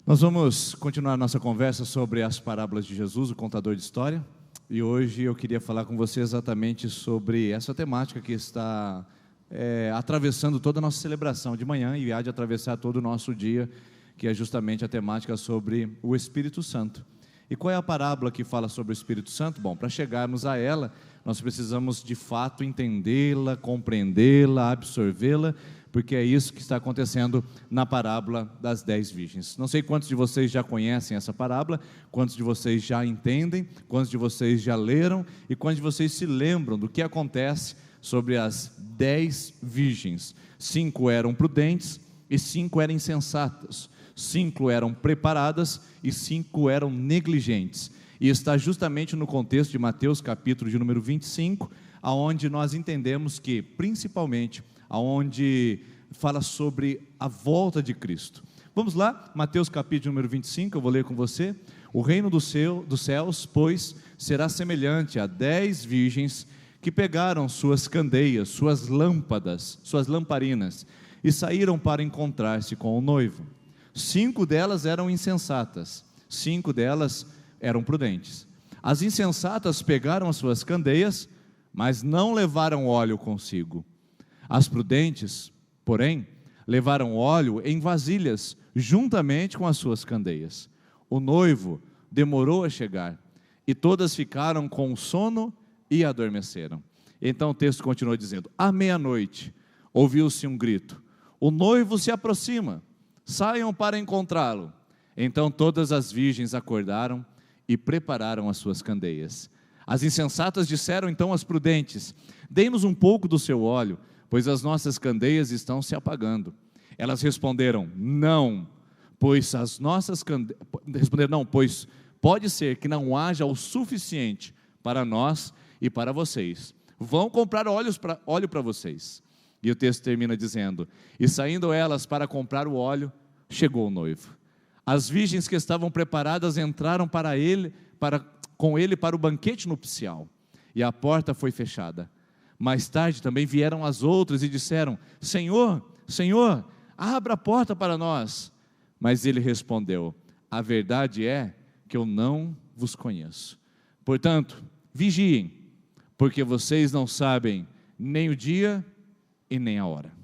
Nós vamos continuar nossa conversa sobre as parábolas de Jesus, o contador de história. E hoje eu queria falar com você exatamente sobre essa temática que está atravessando toda a nossa celebração de manhã e há de atravessar todo o nosso dia, que é justamente a temática sobre o Espírito Santo. E qual é a parábola que fala sobre o Espírito Santo? Bom, para chegarmos a ela, nós precisamos de fato entendê-la, compreendê-la, absorvê-la, porque é isso que está acontecendo na parábola das 10 virgens. Não sei quantos de vocês já conhecem essa parábola, quantos de vocês já entendem, quantos de vocês já leram e quantos de vocês se lembram do que acontece sobre as 10 virgens. 5 eram prudentes e 5 eram insensatas. 5 eram preparadas e 5 eram negligentes. E está justamente no contexto de Mateus capítulo de número 25, aonde nós entendemos que, principalmente, aonde fala sobre a volta de Cristo. Vamos lá, Mateus capítulo número 25, eu vou ler com você. O reino dos céus, pois, será semelhante a 10 virgens que pegaram suas candeias, suas lâmpadas, suas lamparinas, e saíram para encontrar-se com o noivo. 5 delas eram insensatas, 5 delas eram prudentes. As insensatas pegaram as suas candeias, mas não levaram óleo consigo. As prudentes, porém, levaram óleo em vasilhas, juntamente com as suas candeias. O noivo demorou a chegar, e todas ficaram com sono e adormeceram. Então o texto continua dizendo: à meia-noite, ouviu-se um grito: o noivo se aproxima, saiam para encontrá-lo. Então todas as virgens acordaram e prepararam as suas candeias. As insensatas disseram então às prudentes: dê-nos um pouco do seu óleo, pois as nossas candeias estão se apagando. Elas responderam: não, pois pode ser que não haja o suficiente para nós e para vocês. Vão comprar óleo para vocês. E o texto termina dizendo: e saindo elas para comprar o óleo, chegou o noivo. As virgens que estavam preparadas entraram com ele para o banquete nupcial, e a porta foi fechada. Mais tarde também vieram as outras e disseram: Senhor, Senhor, abra a porta para nós. Mas ele respondeu: a verdade é que eu não vos conheço. Portanto, vigiem, porque vocês não sabem nem o dia e nem a hora.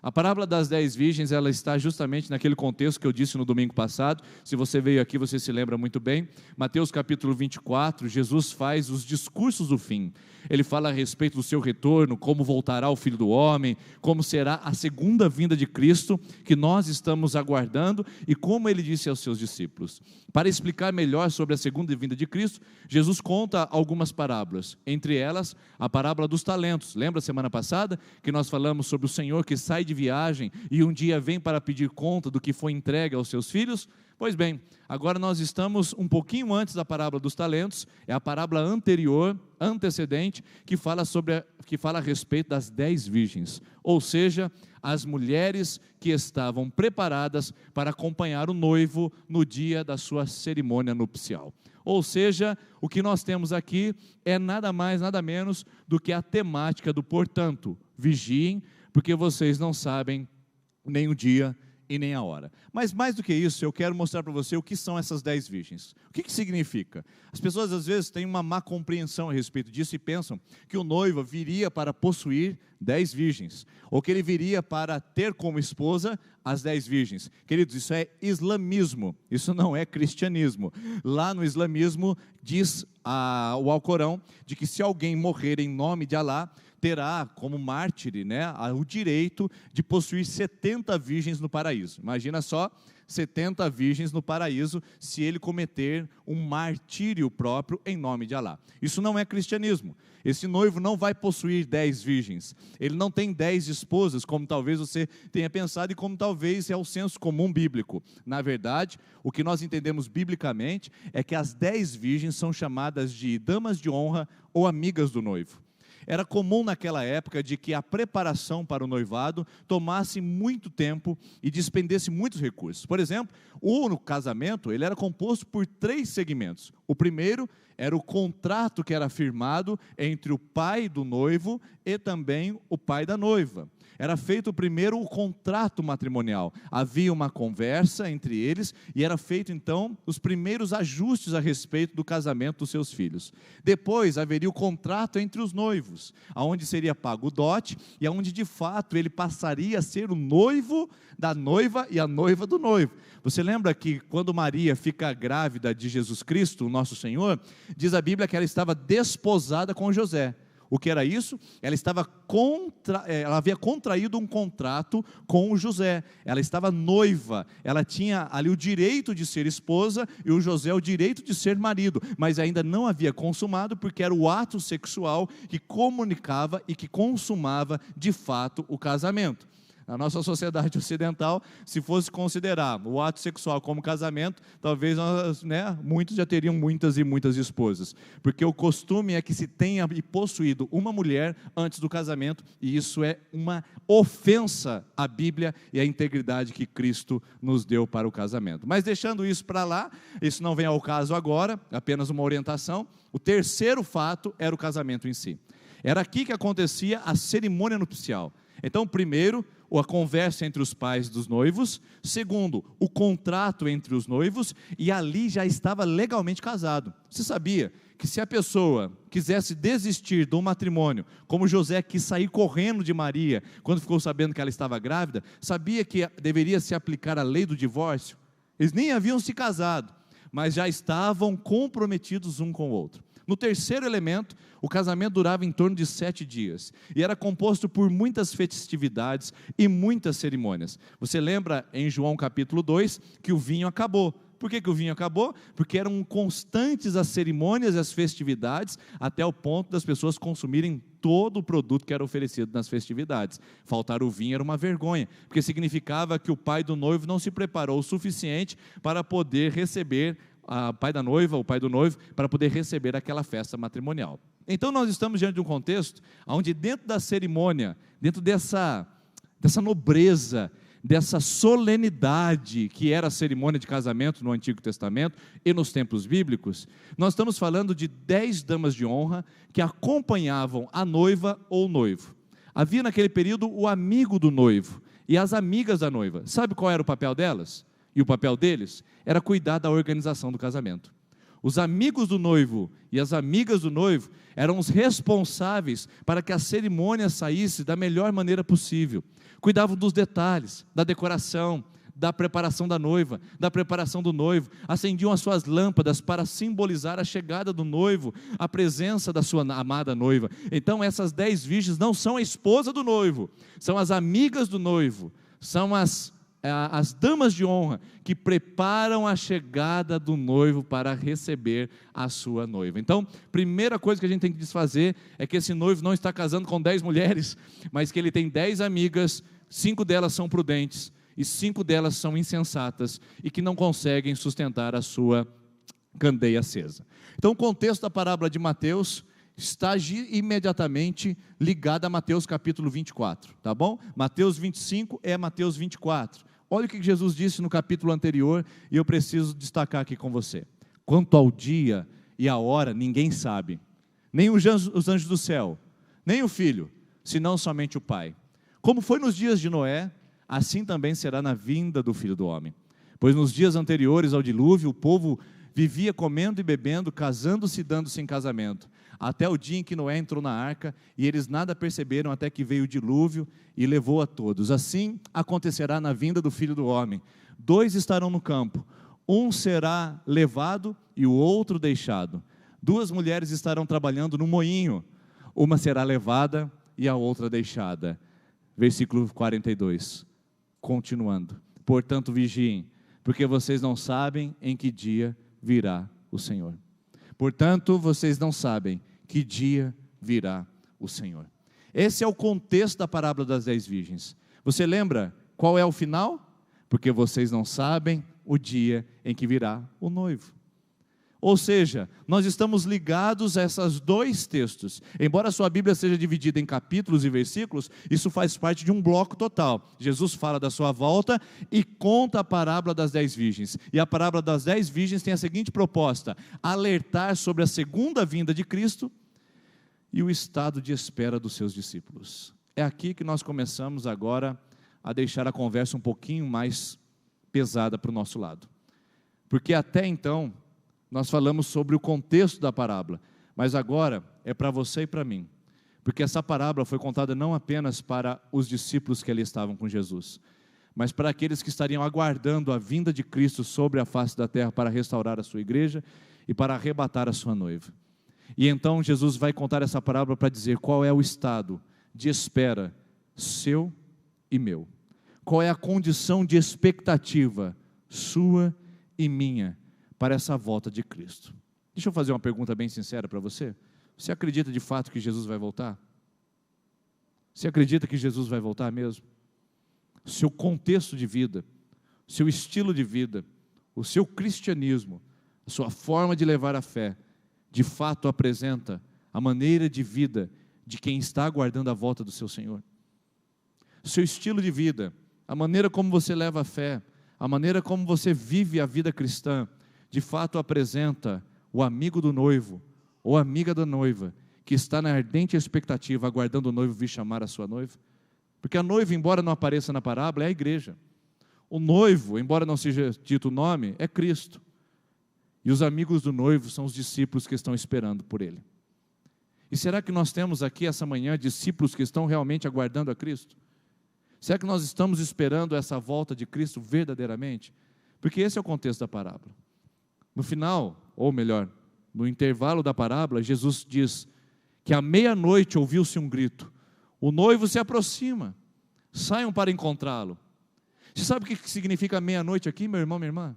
A parábola das 10 virgens, ela está justamente naquele contexto que eu disse no domingo passado. Se você veio aqui, você se lembra muito bem. Mateus capítulo 24, Jesus faz os discursos do fim. Ele fala a respeito do seu retorno, como voltará o Filho do Homem, como será a segunda vinda de Cristo, que nós estamos aguardando, e como ele disse aos seus discípulos. Para explicar melhor sobre a segunda vinda de Cristo, Jesus conta algumas parábolas, entre elas a parábola dos talentos. Lembra semana passada que nós falamos sobre o Senhor que sai de viagem e um dia vem para pedir conta do que foi entregue aos seus filhos? Pois bem, agora nós estamos um pouquinho antes da parábola dos talentos. É a parábola anterior, antecedente, que fala a respeito das 10 virgens, ou seja, as mulheres que estavam preparadas para acompanhar o noivo no dia da sua cerimônia nupcial. Ou seja, o que nós temos aqui é nada mais, nada menos do que a temática do portanto, vigiem, porque vocês não sabem nem o dia e nem a hora. Mas mais do que isso, eu quero mostrar para você o que são essas 10 virgens. O que significa? As pessoas às vezes têm uma má compreensão a respeito disso e pensam que o noivo viria para possuir 10 virgens, ou que ele viria para ter como esposa as 10 virgens. Queridos, isso é islamismo, isso não é cristianismo. Lá no islamismo diz o Alcorão de que se alguém morrer em nome de Alá, terá como mártir, o direito de possuir 70 virgens no paraíso. Imagina só, 70 virgens no paraíso, se ele cometer um martírio próprio em nome de Alá. Isso não é cristianismo. Esse noivo não vai possuir 10 virgens. Ele não tem 10 esposas, como talvez você tenha pensado e como talvez é o senso comum bíblico. Na verdade, o que nós entendemos biblicamente é que as 10 virgens são chamadas de damas de honra ou amigas do noivo. Era comum naquela época de que a preparação para o noivado tomasse muito tempo e despendesse muitos recursos. Por exemplo, o casamento ele era composto por 3 segmentos. O primeiro era o contrato que era firmado entre o pai do noivo e também o pai da noiva. era feito primeiro o contrato matrimonial. Havia uma conversa entre eles e era feito então os primeiros ajustes a respeito do casamento dos seus filhos. Depois haveria o contrato entre os noivos, aonde seria pago o dote e aonde de fato ele passaria a ser o noivo da noiva e a noiva do noivo. Você lembra que quando Maria fica grávida de Jesus Cristo, o nosso Senhor, diz a Bíblia que ela estava desposada com José. O que era isso? Ela havia contraído um contrato com o José, ela estava noiva, ela tinha ali o direito de ser esposa e o José o direito de ser marido, mas ainda não havia consumado, porque era o ato sexual que comunicava e que consumava de fato o casamento. Na nossa sociedade ocidental, se fosse considerar o ato sexual como casamento, talvez muitos já teriam muitas e muitas esposas, porque o costume é que se tenha possuído uma mulher antes do casamento, e isso é uma ofensa à Bíblia e à integridade que Cristo nos deu para o casamento. Mas deixando isso para lá, isso não vem ao caso agora, apenas uma orientação. O terceiro fato era o casamento em si. Era aqui que acontecia a cerimônia nupcial. Então, primeiro, a conversa entre os pais dos noivos. Segundo, o contrato entre os noivos, e ali já estava legalmente casado. Você sabia que se a pessoa quisesse desistir do matrimônio, como José quis sair correndo de Maria, quando ficou sabendo que ela estava grávida, sabia que deveria se aplicar a lei do divórcio? Eles nem haviam se casado, mas já estavam comprometidos um com o outro. No terceiro elemento, o casamento durava em torno de 7 dias, e era composto por muitas festividades e muitas cerimônias. Você lembra em João capítulo 2, que o vinho acabou. Por que o vinho acabou? Porque eram constantes as cerimônias e as festividades, até o ponto das pessoas consumirem todo o produto que era oferecido nas festividades. Faltar o vinho era uma vergonha, porque significava que o pai do noivo não se preparou o suficiente para poder receber o pai da noiva, o pai do noivo, para poder receber aquela festa matrimonial. Então nós estamos diante de um contexto onde dentro da cerimônia, dentro dessa nobreza, dessa solenidade que era a cerimônia de casamento no Antigo Testamento e nos tempos bíblicos, nós estamos falando de 10 damas de honra que acompanhavam a noiva ou o noivo. Havia naquele período o amigo do noivo e as amigas da noiva. Sabe qual era o papel delas? E o papel deles era cuidar da organização do casamento. Os amigos do noivo e as amigas do noivo eram os responsáveis para que a cerimônia saísse da melhor maneira possível. Cuidavam dos detalhes, da decoração, da preparação da noiva, da preparação do noivo, acendiam as suas lâmpadas para simbolizar a chegada do noivo, a presença da sua amada noiva. Então essas 10 virgens não são a esposa do noivo, são as amigas do noivo, são as damas de honra que preparam a chegada do noivo para receber a sua noiva. Então, primeira coisa que a gente tem que desfazer é que esse noivo não está casando com 10 mulheres, mas que ele tem 10 amigas, 5 delas são prudentes e 5 delas são insensatas e que não conseguem sustentar a sua candeia acesa. Então, o contexto da parábola de Mateus está imediatamente ligado a Mateus capítulo 24, tá bom? Mateus 25 é Mateus 24. Olha o que Jesus disse no capítulo anterior, e eu preciso destacar aqui com você. Quanto ao dia e a hora, ninguém sabe, nem os anjos do céu, nem o Filho, senão somente o Pai. Como foi nos dias de Noé, assim também será na vinda do Filho do Homem. Pois nos dias anteriores ao dilúvio, o povo vivia comendo e bebendo, casando-se e dando-se em casamento, até o dia em que Noé entrou na arca, e eles nada perceberam até que veio o dilúvio e levou a todos. Assim acontecerá na vinda do Filho do Homem. 2 estarão no campo, um será levado e o outro deixado. 2 mulheres estarão trabalhando no moinho, uma será levada e a outra deixada. Versículo 42, continuando. Portanto, vigiem, porque vocês não sabem em que dia virá o Senhor. Portanto, vocês não sabem que dia virá o Senhor. Esse é o contexto da parábola das 10 virgens. Você lembra qual é o final? Porque vocês não sabem o dia em que virá o noivo. Ou seja, nós estamos ligados a esses 2 textos. Embora a sua Bíblia seja dividida em capítulos e versículos, isso faz parte de um bloco total. Jesus fala da sua volta e conta a parábola das 10 virgens. E a parábola das 10 virgens tem a seguinte proposta: alertar sobre a segunda vinda de Cristo e o estado de espera dos seus discípulos. É aqui que nós começamos agora a deixar a conversa um pouquinho mais pesada para o nosso lado. Porque até então, nós falamos sobre o contexto da parábola, mas agora é para você e para mim. Porque essa parábola foi contada não apenas para os discípulos que ali estavam com Jesus, mas para aqueles que estariam aguardando a vinda de Cristo sobre a face da terra para restaurar a sua igreja e para arrebatar a sua noiva. E então Jesus vai contar essa parábola para dizer qual é o estado de espera seu e meu. Qual é a condição de expectativa sua e minha para essa volta de Cristo. Deixa eu fazer uma pergunta bem sincera para você. Você acredita de fato que Jesus vai voltar? Você acredita que Jesus vai voltar mesmo? Seu contexto de vida, seu estilo de vida, o seu cristianismo, a sua forma de levar a fé, de fato apresenta a maneira de vida de quem está aguardando a volta do seu Senhor. O seu estilo de vida, a maneira como você leva a fé, a maneira como você vive a vida cristã, de fato apresenta o amigo do noivo, ou amiga da noiva, que está na ardente expectativa, aguardando o noivo vir chamar a sua noiva. Porque a noiva, embora não apareça na parábola, é a igreja. O noivo, embora não seja dito o nome, é Cristo. E os amigos do noivo são os discípulos que estão esperando por ele. E será que nós temos aqui essa manhã discípulos que estão realmente aguardando a Cristo? Será que nós estamos esperando essa volta de Cristo verdadeiramente? Porque esse é o contexto da parábola. No final, ou melhor, no intervalo da parábola, Jesus diz que à meia-noite ouviu-se um grito. O noivo se aproxima, saiam para encontrá-lo. Você sabe o que significa meia-noite aqui, meu irmão, minha irmã?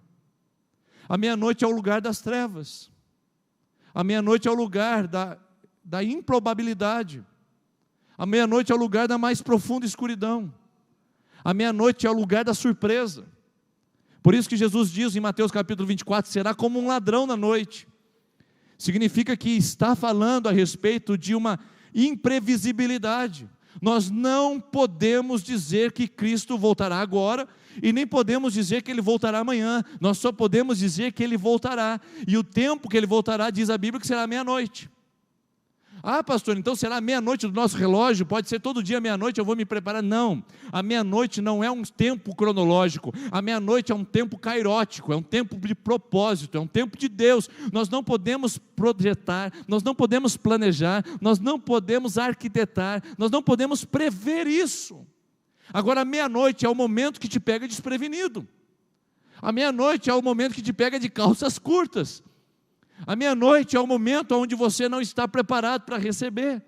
A meia-noite é o lugar das trevas. A meia-noite é o lugar da improbabilidade. A meia-noite é o lugar da mais profunda escuridão. A meia-noite é o lugar da surpresa. Por isso que Jesus diz em Mateus capítulo 24, será como um ladrão na noite. Significa que está falando a respeito de uma imprevisibilidade. Nós não podemos dizer que Cristo voltará agora, e nem podemos dizer que Ele voltará amanhã. Nós só podemos dizer que Ele voltará, e o tempo que Ele voltará, diz a Bíblia, que será meia-noite. Ah, pastor, então será meia-noite do nosso relógio? Pode ser todo dia meia-noite, eu vou me preparar? Não, a meia-noite não é um tempo cronológico, a meia-noite é um tempo cairótico, é um tempo de propósito, é um tempo de Deus. Nós não podemos projetar, nós não podemos planejar, nós não podemos arquitetar, nós não podemos prever isso. Agora, a meia-noite é o momento que te pega desprevenido, a meia-noite é o momento que te pega de calças curtas. A meia-noite é o momento onde você não está preparado para receber.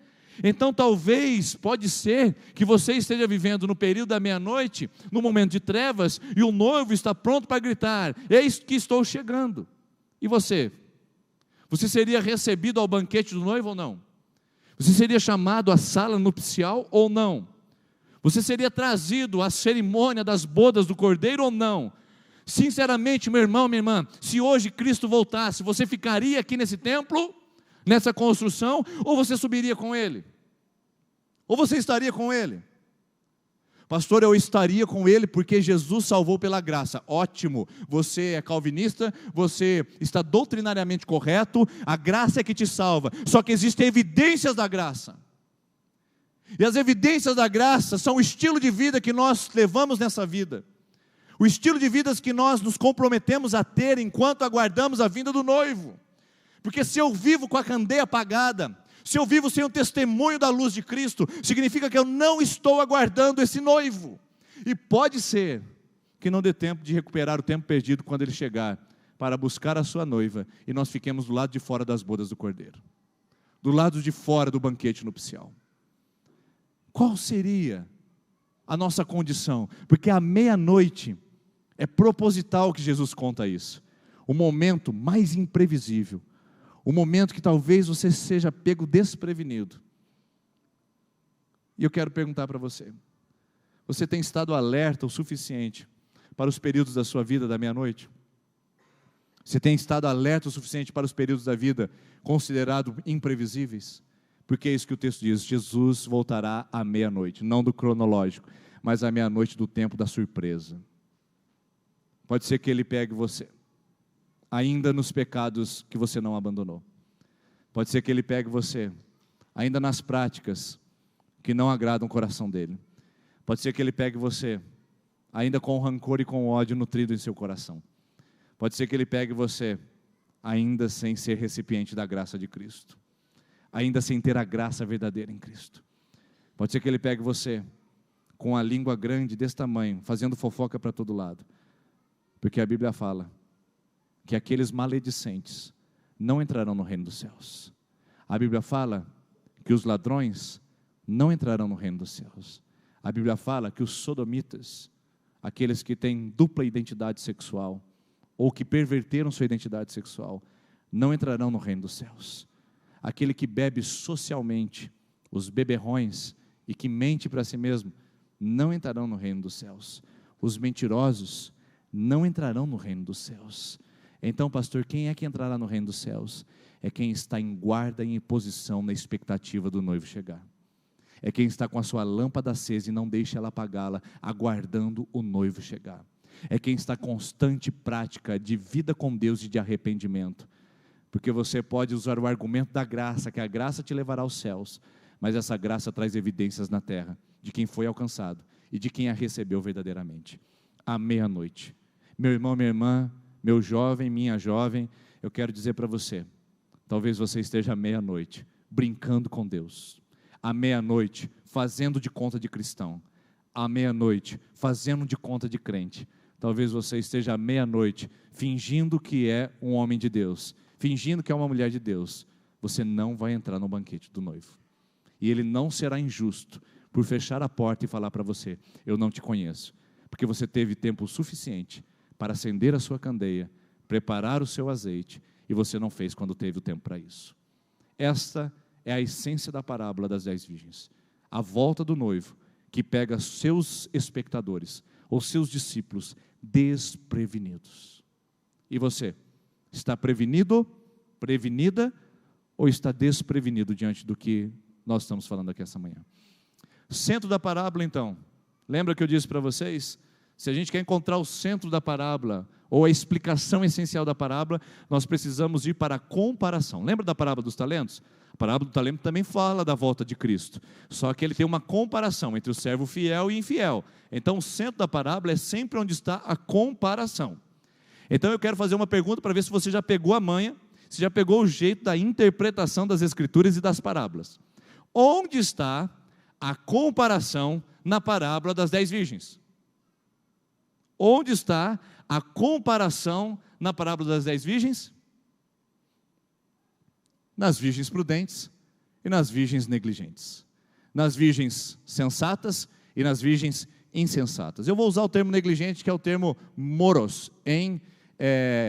Então talvez, pode ser, que você esteja vivendo no período da meia-noite, no momento de trevas, e o noivo está pronto para gritar, eis que estou chegando. E você? Você seria recebido ao banquete do noivo ou não? Você seria chamado à sala nupcial ou não? Você seria trazido à cerimônia das bodas do Cordeiro ou não? Sinceramente, meu irmão, minha irmã, se hoje Cristo voltasse, você ficaria aqui nesse templo, nessa construção, ou você subiria com Ele? Ou você estaria com Ele? Pastor, eu estaria com Ele porque Jesus salvou pela graça. Ótimo, você é calvinista, você está doutrinariamente correto, a graça é que te salva, só que existem evidências da graça. E as evidências da graça são o estilo de vida que nós levamos nessa vida. O estilo de vida que nós nos comprometemos a ter enquanto aguardamos a vinda do noivo. Porque se eu vivo com a candeia apagada, se eu vivo sem o testemunho da luz de Cristo, significa que eu não estou aguardando esse noivo. E pode ser que não dê tempo de recuperar o tempo perdido quando ele chegar, para buscar a sua noiva, e nós fiquemos do lado de fora das bodas do Cordeiro, do lado de fora do banquete nupcial. Qual seria a nossa condição? Porque à meia-noite, é proposital que Jesus conta isso. O momento mais imprevisível. O momento que talvez você seja pego desprevenido. E eu quero perguntar para você. Você tem estado alerta o suficiente para os períodos da sua vida da meia-noite? Você tem estado alerta o suficiente para os períodos da vida considerados imprevisíveis? Porque é isso que o texto diz. Jesus voltará à meia-noite. Não do cronológico, mas à meia-noite do tempo da surpresa. Pode ser que Ele pegue você, ainda nos pecados que você não abandonou. Pode ser que Ele pegue você, ainda nas práticas que não agradam o coração dele. Pode ser que ele pegue você, ainda com rancor e com ódio nutrido em seu coração. Pode ser que ele pegue você, ainda sem ser recipiente da graça de Cristo, ainda sem ter a graça verdadeira em Cristo. Pode ser que ele pegue você, com a língua grande desse tamanho, fazendo fofoca para todo lado, porque a Bíblia fala que aqueles maledicentes não entrarão no reino dos céus. A Bíblia fala que os ladrões não entrarão no reino dos céus. A Bíblia fala que os sodomitas, aqueles que têm dupla identidade sexual, ou que perverteram sua identidade sexual, não entrarão no reino dos céus. Aquele que bebe socialmente, os beberrões, e que mente para si mesmo, não entrarão no reino dos céus. Os mentirosos não entrarão no reino dos céus. Então, pastor, quem é que entrará no reino dos céus? É quem está em guarda e em posição na expectativa do noivo chegar. É quem está com a sua lâmpada acesa e não deixa ela apagá-la, aguardando o noivo chegar. É quem está em constante prática de vida com Deus e de arrependimento. Porque você pode usar o argumento da graça, que a graça te levará aos céus, mas essa graça traz evidências na terra, de quem foi alcançado e de quem a recebeu verdadeiramente. À meia-noite. Meu irmão, minha irmã, meu jovem, minha jovem, eu quero dizer para você, talvez você esteja à meia-noite, brincando com Deus. À meia-noite, fazendo de conta de cristão. À meia-noite, fazendo de conta de crente. Talvez você esteja à meia-noite, fingindo que é um homem de Deus, fingindo que é uma mulher de Deus. Você não vai entrar no banquete do noivo. E ele não será injusto por fechar a porta e falar para você, eu não te conheço, porque você teve tempo suficiente para acender a sua candeia, preparar o seu azeite, e você não fez quando teve o tempo para isso. Esta é a essência da parábola das 10 virgens. A volta do noivo, que pega seus espectadores, ou seus discípulos, desprevenidos. E você, está prevenido, prevenida, ou está desprevenido diante do que nós estamos falando aqui essa manhã? Centro da parábola, então, lembra que eu disse para vocês? Se a gente quer encontrar o centro da parábola, ou a explicação essencial da parábola, nós precisamos ir para a comparação. Lembra da parábola dos talentos? A parábola do talento também fala da volta de Cristo, só que ele tem uma comparação entre o servo fiel e infiel. Então o centro da parábola é sempre onde está a comparação. Então eu quero fazer uma pergunta para ver se você já pegou a manha, se já pegou o jeito da interpretação das Escrituras e das parábolas. Onde está a comparação na parábola das 10 virgens? Onde está a comparação na parábola das 10 virgens? Nas virgens prudentes e nas virgens negligentes. Nas virgens sensatas e nas virgens insensatas. Eu vou usar o termo negligente, que é o termo moros, em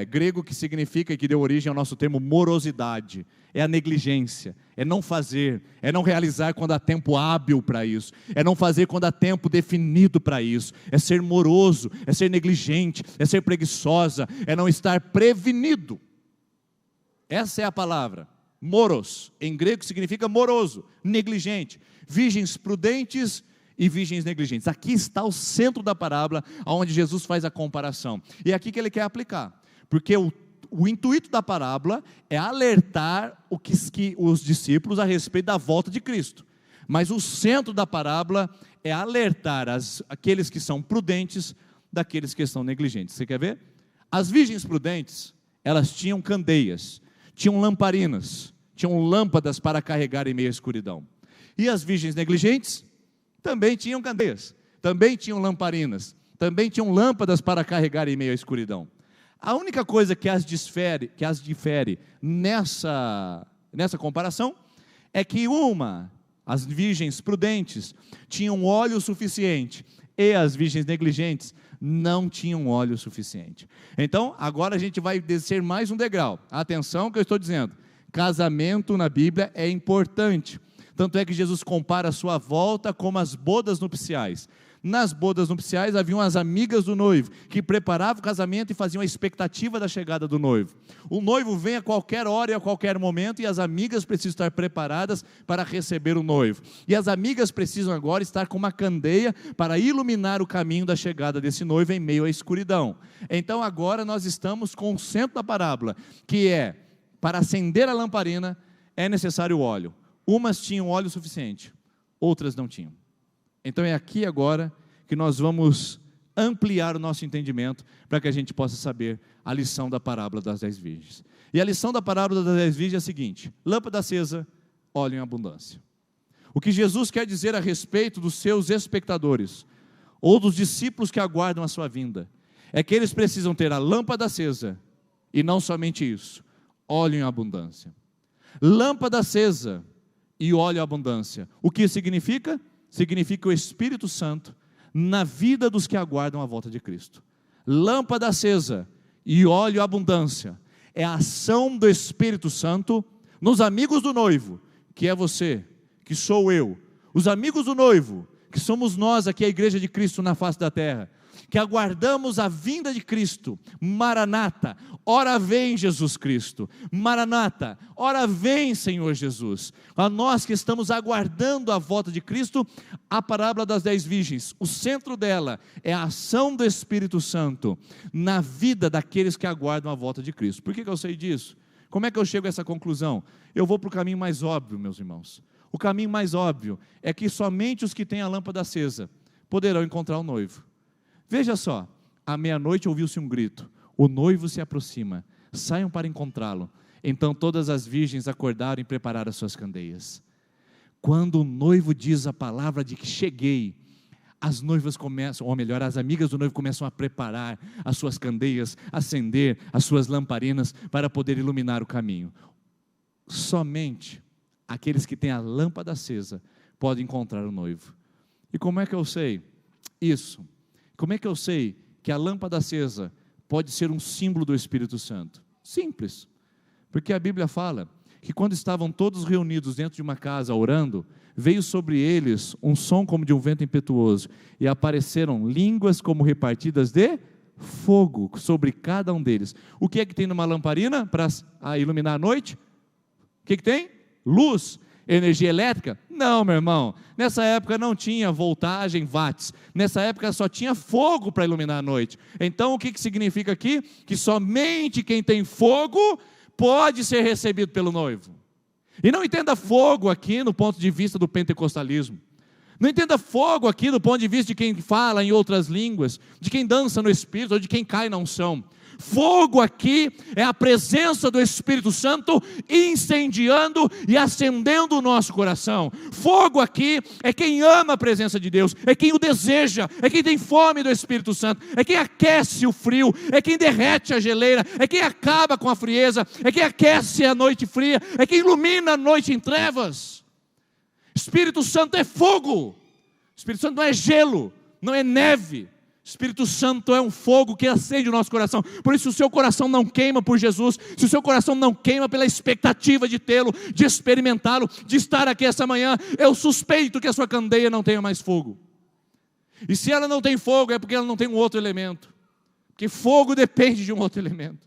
grego, que significa, que deu origem ao nosso termo morosidade. É a negligência, é não fazer, é não realizar quando há tempo hábil para isso, é não fazer quando há tempo definido para isso, é ser moroso, é ser negligente, é ser preguiçosa, é não estar prevenido. Essa é a palavra, moros, em grego significa moroso, negligente, virgens prudentes e virgens negligentes. Aqui está o centro da parábola, onde Jesus faz a comparação, e é aqui que ele quer aplicar, porque o intuito da parábola é alertar os discípulos a respeito da volta de Cristo, mas o centro da parábola é alertar aqueles que são prudentes daqueles que são negligentes. Você quer ver? As virgens prudentes, elas tinham candeias, tinham lamparinas, tinham lâmpadas para carregar em meio à escuridão, e as virgens negligentes também tinham candeias, também tinham lamparinas, também tinham lâmpadas para carregar em meio à escuridão. A única coisa que as difere nessa comparação é que as virgens prudentes tinham óleo suficiente e as virgens negligentes não tinham óleo suficiente. Então, agora a gente vai descer mais um degrau. Atenção que eu estou dizendo, casamento na Bíblia é importante. Tanto é que Jesus compara a sua volta como as bodas nupciais. Nas bodas nupciais haviam as amigas do noivo, que preparavam o casamento e faziam a expectativa da chegada do noivo. O noivo vem a qualquer hora e a qualquer momento, e as amigas precisam estar preparadas para receber o noivo. E as amigas precisam agora estar com uma candeia para iluminar o caminho da chegada desse noivo em meio à escuridão. Então agora nós estamos com o centro da parábola, que é, para acender a lamparina, é necessário óleo. Umas tinham óleo suficiente, outras não tinham. Então é aqui agora que nós vamos ampliar o nosso entendimento para que a gente possa saber a lição da parábola das 10 virgens. E a lição da parábola das 10 virgens é a seguinte: lâmpada acesa, óleo em abundância. O que Jesus quer dizer a respeito dos seus espectadores, ou dos discípulos que aguardam a sua vinda, é que eles precisam ter a lâmpada acesa, e não somente isso, óleo em abundância. Lâmpada acesa e óleo em abundância. O que significa? Significa o Espírito Santo na vida dos que aguardam a volta de Cristo. Lâmpada acesa e óleo em abundância é a ação do Espírito Santo nos amigos do noivo, que é você, que sou eu, os amigos do noivo, que somos nós aqui, a igreja de Cristo na face da terra, que aguardamos a vinda de Cristo. Maranata, ora vem Jesus Cristo. Maranata, ora vem Senhor Jesus. A nós que estamos aguardando a volta de Cristo, a parábola das 10 virgens, o centro dela é a ação do Espírito Santo na vida daqueles que aguardam a volta de Cristo. Por que eu sei disso? Como é que eu chego a essa conclusão? Eu vou para o caminho mais óbvio, meus irmãos. O caminho mais óbvio é que somente os que têm a lâmpada acesa poderão encontrar o noivo. Veja só, à meia-noite ouviu-se um grito: o noivo se aproxima, saiam para encontrá-lo. Então todas as virgens acordaram e prepararam as suas candeias. Quando o noivo diz a palavra de que cheguei, as noivas começam, ou melhor, as amigas do noivo começam a preparar as suas candeias, acender as suas lamparinas para poder iluminar o caminho. Somente aqueles que têm a lâmpada acesa podem encontrar o noivo. E como é que eu sei isso? Como é que eu sei que a lâmpada acesa pode ser um símbolo do Espírito Santo? Simples, porque a Bíblia fala que quando estavam todos reunidos dentro de uma casa orando, veio sobre eles um som como de um vento impetuoso, e apareceram línguas como repartidas de fogo sobre cada um deles. O que é que tem numa lamparina para iluminar a noite? O que tem? Luz. Energia elétrica? Não, meu irmão, nessa época não tinha voltagem, watts, nessa época só tinha fogo para iluminar a noite. Então o que significa aqui? Que somente quem tem fogo pode ser recebido pelo noivo. E não entenda fogo aqui no ponto de vista do pentecostalismo, não entenda fogo aqui do ponto de vista de quem fala em outras línguas, de quem dança no Espírito, ou de quem cai na unção. Fogo aqui é a presença do Espírito Santo incendiando e acendendo o nosso coração. Fogo aqui é quem ama a presença de Deus, é quem o deseja, é quem tem fome do Espírito Santo, é quem aquece o frio, é quem derrete a geleira, é quem acaba com a frieza, é quem aquece a noite fria, é quem ilumina a noite em trevas. Espírito Santo é fogo. Espírito Santo não é gelo, não é neve. Espírito Santo é um fogo que acende o nosso coração. Por isso, se o seu coração não queima por Jesus, se o seu coração não queima pela expectativa de tê-lo, de experimentá-lo, de estar aqui essa manhã, eu suspeito que a sua candeia não tenha mais fogo. E se ela não tem fogo, é porque ela não tem um outro elemento, porque fogo depende de um outro elemento.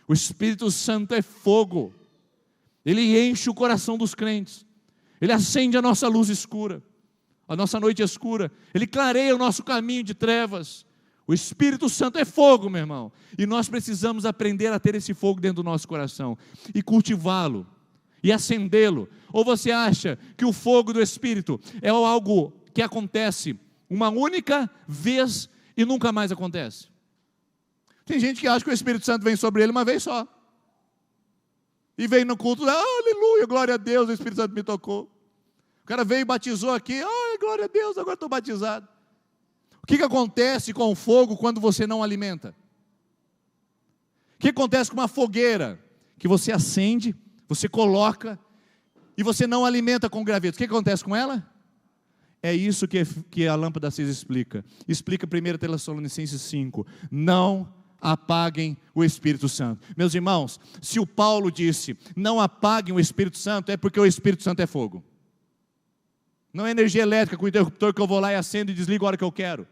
O Espírito Santo é fogo. Ele enche o coração dos crentes, ele acende a nossa luz escura, a nossa noite escura, ele clareia o nosso caminho de trevas. O Espírito Santo é fogo, meu irmão, e nós precisamos aprender a ter esse fogo dentro do nosso coração, e cultivá-lo, e acendê-lo. Ou você acha que o fogo do Espírito é algo que acontece uma única vez e nunca mais acontece? Tem gente que acha que o Espírito Santo vem sobre ele uma vez só, e vem no culto, aleluia, glória a Deus, o Espírito Santo me tocou. O cara veio e batizou aqui, glória a Deus, agora estou batizado. O que acontece com o fogo quando você não alimenta? O que acontece com uma fogueira que você acende, você coloca, e você não alimenta com graveto? O que acontece com ela? É isso que a lâmpada acesa explica. Explica 1 Tessalonicenses 5, não apaguem o Espírito Santo. Meus irmãos, se o Paulo disse, não apaguem o Espírito Santo, é porque o Espírito Santo é fogo. Não é energia elétrica com o interruptor que eu vou lá e acendo e desligo a hora que eu quero.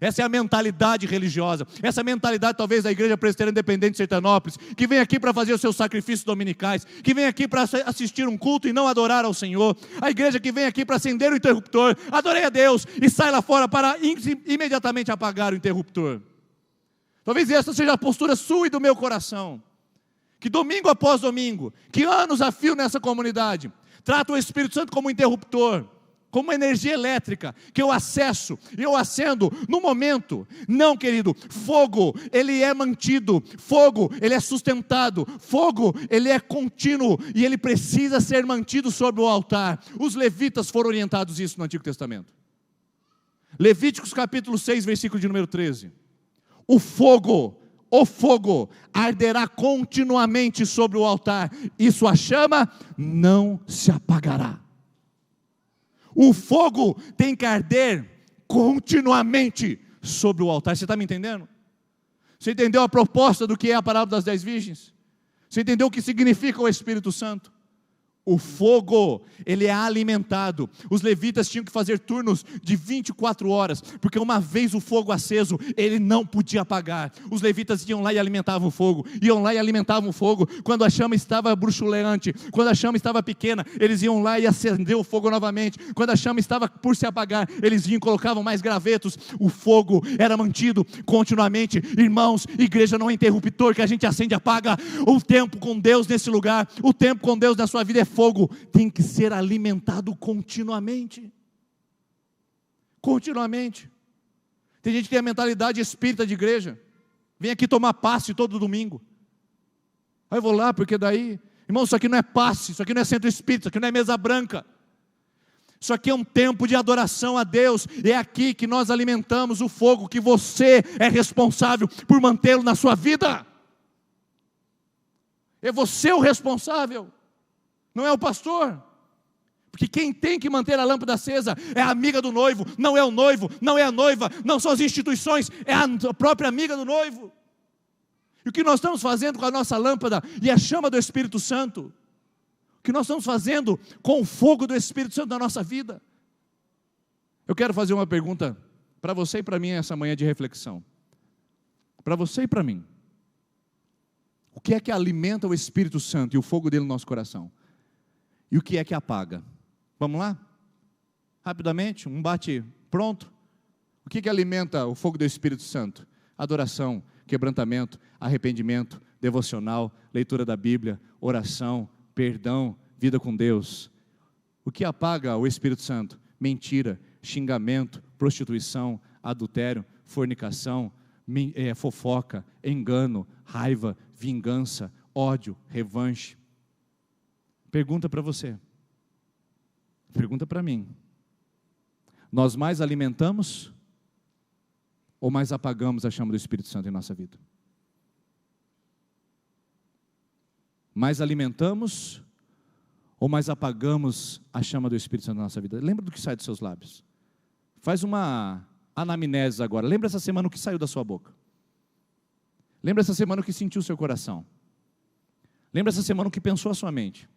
Essa é a mentalidade religiosa. Essa mentalidade talvez da Igreja Presbiteriana Independente de Sertanópolis, que vem aqui para fazer os seus sacrifícios dominicais, que vem aqui para assistir um culto e não adorar ao Senhor. A igreja que vem aqui para acender o interruptor, adorei a Deus, e sai lá fora para imediatamente apagar o interruptor. Talvez essa seja a postura sua e do meu coração, que domingo após domingo, que anos a fio nessa comunidade, trata o Espírito Santo como um interruptor, como energia elétrica, que eu acesso, eu acendo no momento. Não, querido, fogo, ele é mantido, fogo, ele é sustentado, fogo, ele é contínuo, e ele precisa ser mantido sobre o altar. Os levitas foram orientados isso no Antigo Testamento. Levíticos capítulo 6, versículo de número 13. O fogo arderá continuamente sobre o altar, e sua chama não se apagará. O fogo tem que arder continuamente sobre o altar. Você está me entendendo? Você entendeu a proposta do que é a parábola das 10 virgens? Você entendeu o que significa o Espírito Santo? O fogo, ele é alimentado. Os levitas tinham que fazer turnos de 24 horas, porque uma vez o fogo aceso, ele não podia apagar. Os levitas iam lá e alimentavam o fogo, quando a chama estava bruxuleante, quando a chama estava pequena, eles iam lá e acendiam o fogo novamente. Quando a chama estava por se apagar, eles iam e colocavam mais gravetos. O fogo era mantido continuamente. Irmãos, igreja não é interruptor que a gente acende e apaga. O tempo com Deus nesse lugar, o tempo com Deus na sua vida é fogo, tem que ser alimentado continuamente. Continuamente. Tem gente que tem a mentalidade espírita de igreja, vem aqui tomar passe todo domingo. Aí eu vou lá, porque daí, irmão, isso aqui não é passe, isso aqui não é centro espírita, isso aqui não é mesa branca. Isso aqui é um tempo de adoração a Deus. É aqui que nós alimentamos o fogo, que você é responsável por mantê-lo na sua vida. É você o responsável, não é o pastor. Porque quem tem que manter a lâmpada acesa é a amiga do noivo, não é o noivo, não é a noiva, não são as instituições, é a própria amiga do noivo. E o que nós estamos fazendo com a nossa lâmpada e a chama do Espírito Santo? O que nós estamos fazendo com o fogo do Espírito Santo na nossa vida? Eu quero fazer uma pergunta para você e para mim essa manhã de reflexão. Para você e para mim. O que é que alimenta o Espírito Santo e o fogo dele no nosso coração? E o que é que apaga? Vamos lá? Rapidamente, um bate pronto. O que alimenta o fogo do Espírito Santo? Adoração, quebrantamento, arrependimento, devocional, leitura da Bíblia, oração, perdão, vida com Deus. O que apaga o Espírito Santo? Mentira, xingamento, prostituição, adultério, fornicação, fofoca, engano, raiva, vingança, ódio, revanche. Pergunta para você, pergunta para mim: nós mais alimentamos ou mais apagamos a chama do Espírito Santo em nossa vida? Mais alimentamos ou mais apagamos a chama do Espírito Santo na nossa vida? Lembra do que sai dos seus lábios. Faz uma anamnese agora. Lembra essa semana o que saiu da sua boca. Lembra essa semana o que sentiu o seu coração. Lembra essa semana o que pensou a sua mente.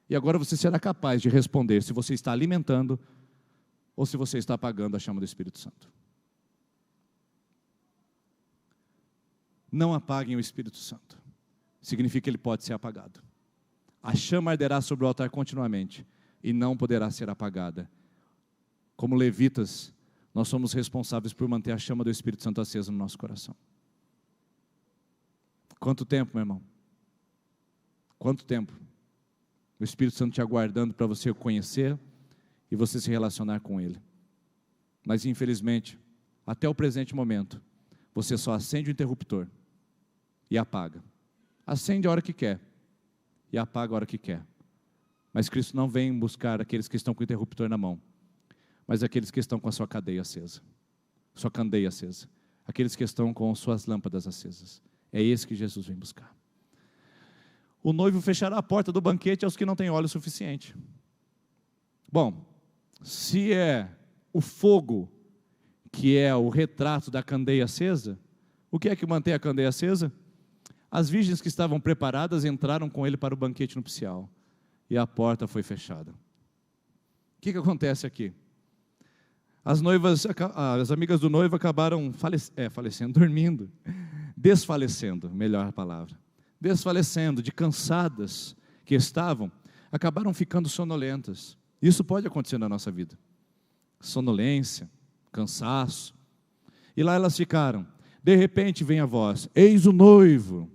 E agora você será capaz de responder se você está alimentando ou se você está apagando a chama do Espírito Santo. Não apaguem o Espírito Santo. Significa que ele pode ser apagado. A chama arderá sobre o altar continuamente e não poderá ser apagada. Como levitas, nós somos responsáveis por manter a chama do Espírito Santo acesa no nosso coração. Quanto tempo, meu irmão? Quanto tempo? O Espírito Santo te aguardando para você o conhecer e você se relacionar com Ele. Mas infelizmente, até o presente momento, você só acende o interruptor e apaga. Acende a hora que quer e apaga a hora que quer. Mas Cristo não vem buscar aqueles que estão com o interruptor na mão, mas aqueles que estão com a sua cadeia acesa, sua candeia acesa, aqueles que estão com suas lâmpadas acesas. É esse que Jesus vem buscar. O noivo fechará a porta do banquete aos que não têm óleo suficiente. Bom, se é o fogo que é o retrato da candeia acesa, o que é que mantém a candeia acesa? As virgens que estavam preparadas entraram com ele para o banquete nupcial e a porta foi fechada. O que acontece aqui? As amigas do noivo acabaram falecendo, dormindo, desfalecendo, melhor a palavra. Desfalecendo, de cansadas que estavam, acabaram ficando sonolentas. Isso pode acontecer na nossa vida. Sonolência, cansaço. E lá elas ficaram. De repente vem a voz: eis o noivo,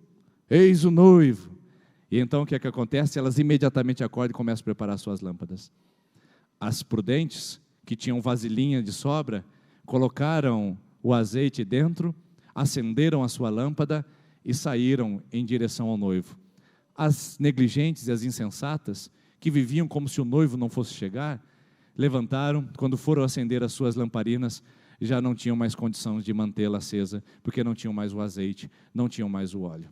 eis o noivo. E então o que é que acontece? Elas imediatamente acordam e começam a preparar suas lâmpadas. As prudentes, que tinham vasilhinha de sobra, colocaram o azeite dentro, acenderam a sua lâmpada e saíram em direção ao noivo. As negligentes e as insensatas, que viviam como se o noivo não fosse chegar, levantaram, quando foram acender as suas lamparinas, já não tinham mais condição de mantê-la acesa, porque não tinham mais o azeite, não tinham mais o óleo.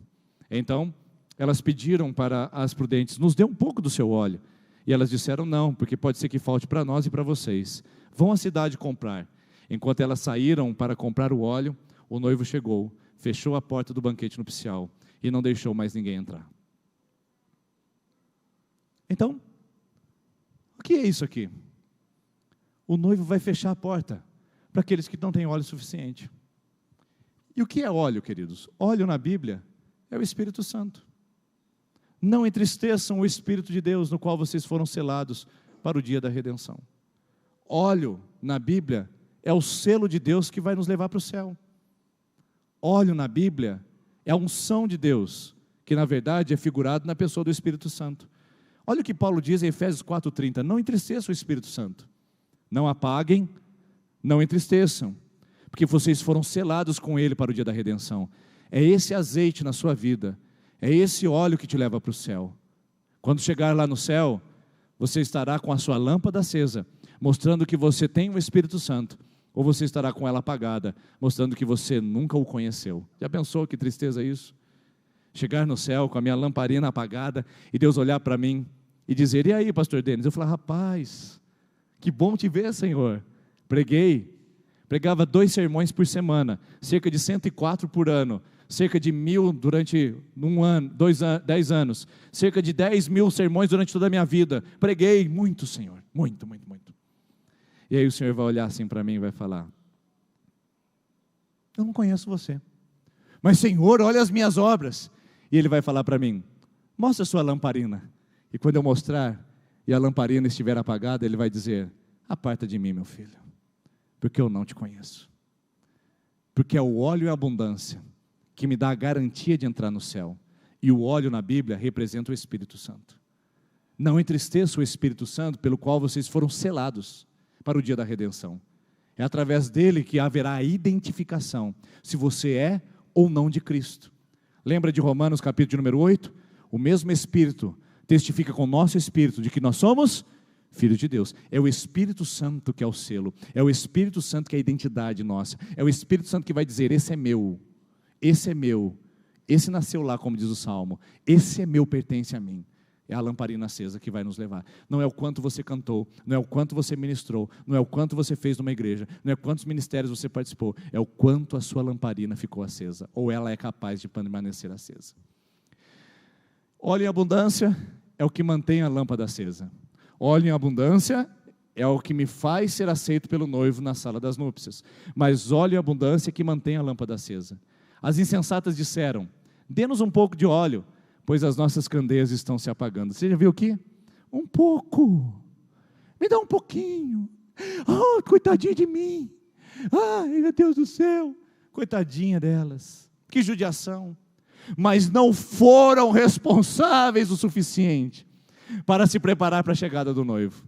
Então, elas pediram para as prudentes: nos dê um pouco do seu óleo. E elas disseram: não, porque pode ser que falte para nós e para vocês. Vão à cidade comprar. Enquanto elas saíram para comprar o óleo, o noivo chegou, fechou a porta do banquete nupcial e não deixou mais ninguém entrar. Então, o que é isso aqui? O noivo vai fechar a porta para aqueles que não têm óleo suficiente. E o que é óleo, queridos? Óleo na Bíblia é o Espírito Santo. Não entristeçam o Espírito de Deus, no qual vocês foram selados para o dia da redenção. Óleo na Bíblia é o selo de Deus que vai nos levar para o céu. Óleo na Bíblia é a unção de Deus, que na verdade é figurado na pessoa do Espírito Santo. Olha o que Paulo diz em Efésios 4:30: não entristeçam o Espírito Santo, não apaguem, não entristeçam, porque vocês foram selados com Ele para o dia da redenção. É esse azeite na sua vida, é esse óleo que te leva para o céu. Quando chegar lá no céu, você estará com a sua lâmpada acesa, mostrando que você tem o Espírito Santo, ou você estará com ela apagada, mostrando que você nunca o conheceu. Já pensou que tristeza é isso? Chegar no céu com a minha lamparina apagada e Deus olhar para mim e dizer: e aí, pastor Denis? Eu falar: rapaz, que bom te ver, Senhor. Pregava 2 sermões por semana, cerca de 104 por ano, cerca de 1.000 durante 10 anos, cerca de 10.000 sermões durante toda a minha vida. Preguei muito, Senhor, muito. E aí o Senhor vai olhar assim para mim e vai falar: eu não conheço você, mas Senhor, olha as minhas obras. E Ele vai falar para mim: mostra a sua lamparina. E quando eu mostrar e a lamparina estiver apagada, Ele vai dizer: aparta de mim, meu filho, porque eu não te conheço. Porque é o óleo e a abundância que me dá a garantia de entrar no céu. E o óleo na Bíblia representa o Espírito Santo. Não entristeça o Espírito Santo, pelo qual vocês foram selados para o dia da redenção. É através dele que haverá a identificação, se você é ou não de Cristo. Lembra de Romanos capítulo de número 8? O mesmo Espírito testifica com o nosso Espírito de que nós somos filhos de Deus. É o Espírito Santo que é o selo, é o Espírito Santo que é a identidade nossa, é o Espírito Santo que vai dizer: esse é meu, esse nasceu lá, como diz o Salmo, esse é meu, pertence a mim. É a lamparina acesa que vai nos levar. Não é o quanto você cantou, não é o quanto você ministrou, não é o quanto você fez numa igreja, não é quantos ministérios você participou, é o quanto a sua lamparina ficou acesa, ou ela é capaz de permanecer acesa. Óleo em abundância é o que mantém a lâmpada acesa. Óleo em abundância é o que me faz ser aceito pelo noivo na sala das núpcias. Mas óleo em abundância é que mantém a lâmpada acesa. As insensatas disseram: dê-nos um pouco de óleo, pois as nossas candeias estão se apagando. Você já viu aqui? Um pouco. Me dá um pouquinho. Oh, coitadinha de mim. Ai, meu Deus do céu. Coitadinha delas. Que judiação. Mas não foram responsáveis o suficiente para se preparar para a chegada do noivo.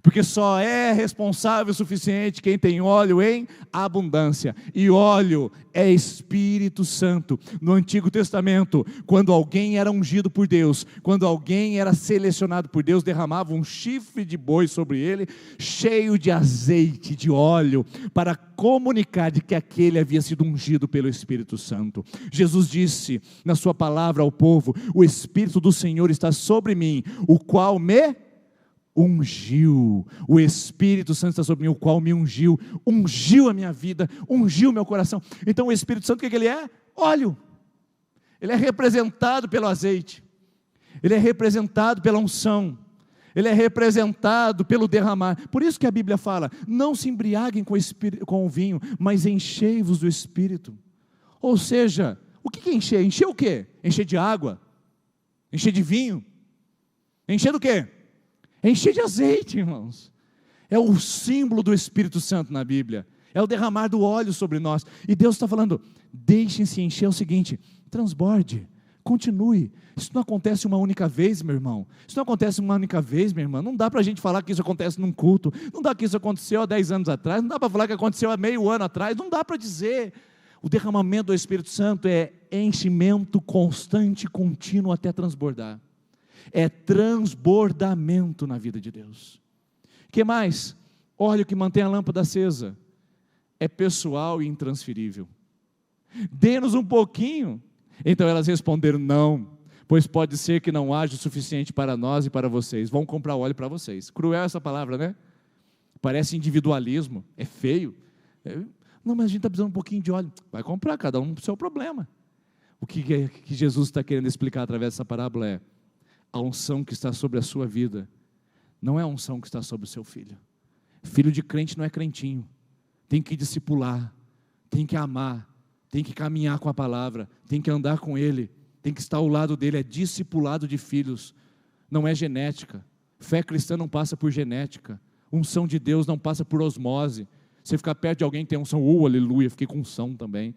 Porque só é responsável o suficiente quem tem óleo em abundância. E óleo é Espírito Santo. No Antigo Testamento, quando alguém era ungido por Deus, quando alguém era selecionado por Deus, derramava um chifre de boi sobre ele, cheio de azeite, de óleo, para comunicar de que aquele havia sido ungido pelo Espírito Santo. Jesus disse na sua palavra ao povo: o Espírito do Senhor está sobre mim, o qual me ungiu. O Espírito Santo está sobre mim, o qual me ungiu a minha vida, ungiu o meu coração. Então o Espírito Santo, o que ele é? Óleo. Ele é representado pelo azeite, ele é representado pela unção, ele é representado pelo derramar. Por isso que a Bíblia fala: não se embriaguem com o vinho, mas enchei-vos do Espírito. Ou seja, o que é encher? Encher o quê? Encher de água? Encher de vinho? Encher do quê? Encher de azeite, irmãos. É o símbolo do Espírito Santo na Bíblia. É o derramar do óleo sobre nós. E Deus está falando: deixem-se encher. É o seguinte: transborde, continue. Isso não acontece uma única vez, meu irmão. Isso não acontece uma única vez, minha irmã. Não dá para a gente falar que isso acontece num culto. Não dá que isso aconteceu há 10 anos atrás. Não dá para falar que aconteceu há meio ano atrás. Não dá para dizer. O derramamento do Espírito Santo é enchimento constante, contínuo até transbordar. É transbordamento na vida de Deus. O que mais? Óleo que mantém a lâmpada acesa. É pessoal e intransferível. Dê-nos um pouquinho. Então elas responderam: não, pois pode ser que não haja o suficiente para nós e para vocês. Vão comprar óleo para vocês. Cruel essa palavra, né? Parece individualismo, é feio. Não, mas a gente está precisando um pouquinho de óleo. Vai comprar, cada um para o seu problema. O que Jesus está querendo explicar através dessa parábola é: a unção que está sobre a sua vida não é a unção que está sobre o seu filho. Filho de crente não é crentinho. Tem que discipular, tem que amar, tem que caminhar com a palavra, tem que andar com ele, tem que estar ao lado dele. É discipulado de filhos, não é genética. Fé cristã não passa por genética. Unção de Deus não passa por osmose. Você ficar perto de alguém que tem unção, aleluia, fiquei com unção também.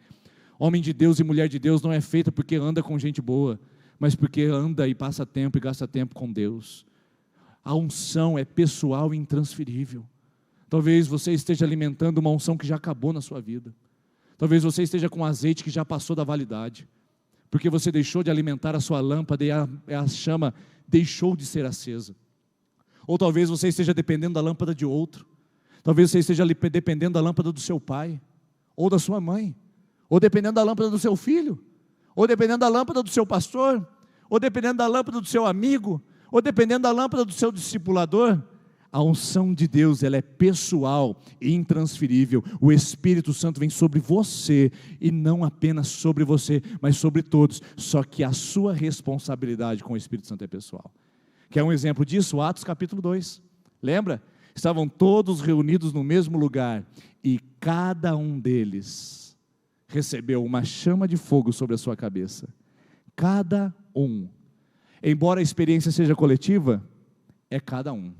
Homem de Deus e mulher de Deus não é feita porque anda com gente boa, mas porque anda e passa tempo e gasta tempo com Deus. A unção é pessoal e intransferível. Talvez você esteja alimentando uma unção que já acabou na sua vida. Talvez você esteja com azeite que já passou da validade, porque você deixou de alimentar a sua lâmpada e a chama deixou de ser acesa. Ou talvez você esteja dependendo da lâmpada de outro. Talvez você esteja dependendo da lâmpada do seu pai, ou da sua mãe, ou dependendo da lâmpada do seu filho, ou dependendo da lâmpada do seu pastor, ou dependendo da lâmpada do seu amigo, ou dependendo da lâmpada do seu discipulador. A unção de Deus, ela é pessoal e intransferível. O Espírito Santo vem sobre você, e não apenas sobre você, mas sobre todos. Só que a sua responsabilidade com o Espírito Santo é pessoal. Quer um exemplo disso? Atos capítulo 2. Lembra? Estavam todos reunidos no mesmo lugar, e cada um deles recebeu uma chama de fogo sobre a sua cabeça. Cada um. Embora a experiência seja coletiva, é cada um.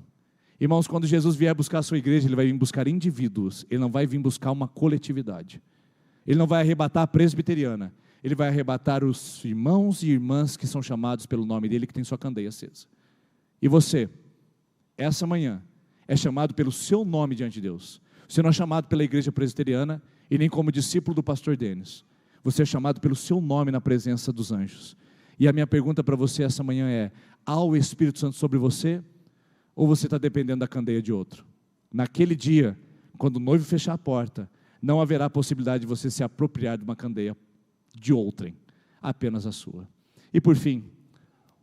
Irmãos, quando Jesus vier buscar a sua igreja, Ele vai vir buscar indivíduos, Ele não vai vir buscar uma coletividade. Ele não vai arrebatar a presbiteriana, Ele vai arrebatar os irmãos e irmãs que são chamados pelo nome dEle, que tem sua candeia acesa. E você, essa manhã, é chamado pelo seu nome diante de Deus. Você não é chamado pela igreja presbiteriana, e nem como discípulo do pastor Denis. Você é chamado pelo seu nome na presença dos anjos. E a minha pergunta para você essa manhã é: há o Espírito Santo sobre você? Ou você está dependendo da candeia de outro? Naquele dia, quando o noivo fechar a porta, não haverá possibilidade de você se apropriar de uma candeia de outrem, apenas a sua. E por fim,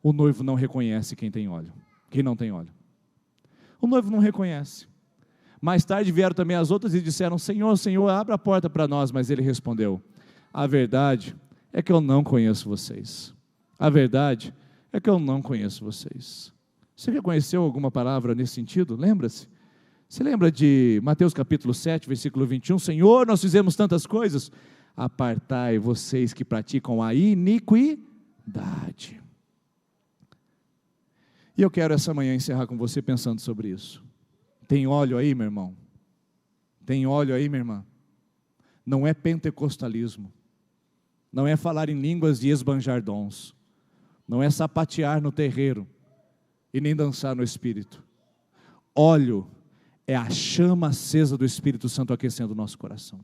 o noivo não reconhece quem tem óleo, quem não tem óleo. O noivo não reconhece. Mais tarde vieram também as outras e disseram: Senhor, Senhor, abra a porta para nós. Mas ele respondeu: a verdade é que eu não conheço vocês. A verdade é que eu não conheço vocês. Você reconheceu alguma palavra nesse sentido? Lembra-se? Você lembra de Mateus capítulo 7, versículo 21? Senhor, nós fizemos tantas coisas. Apartai vocês que praticam a iniquidade. E eu quero essa manhã encerrar com você pensando sobre isso. Tem óleo aí, meu irmão? Tem óleo aí, minha irmã? Não é pentecostalismo. Não é falar em línguas e esbanjar dons. Não é sapatear no terreiro e nem dançar no Espírito. Óleo é a chama acesa do Espírito Santo aquecendo o nosso coração.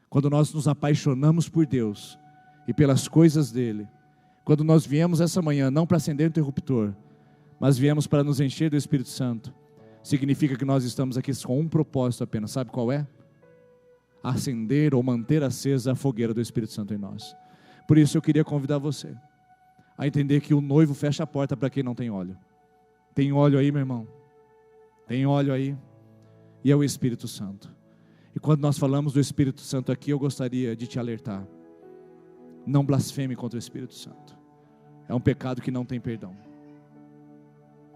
Quando nós nos apaixonamos por Deus e pelas coisas dEle, quando nós viemos essa manhã não para acender o interruptor, mas viemos para nos encher do Espírito Santo, significa que nós estamos aqui com um propósito apenas. Sabe qual é? Acender ou manter acesa a fogueira do Espírito Santo em nós. Por isso eu queria convidar você a entender que o noivo fecha a porta para quem não tem óleo. Tem óleo aí, meu irmão? Tem óleo aí? E é o Espírito Santo. E quando nós falamos do Espírito Santo aqui, eu gostaria de te alertar: não blasfeme contra o Espírito Santo. É um pecado que não tem perdão.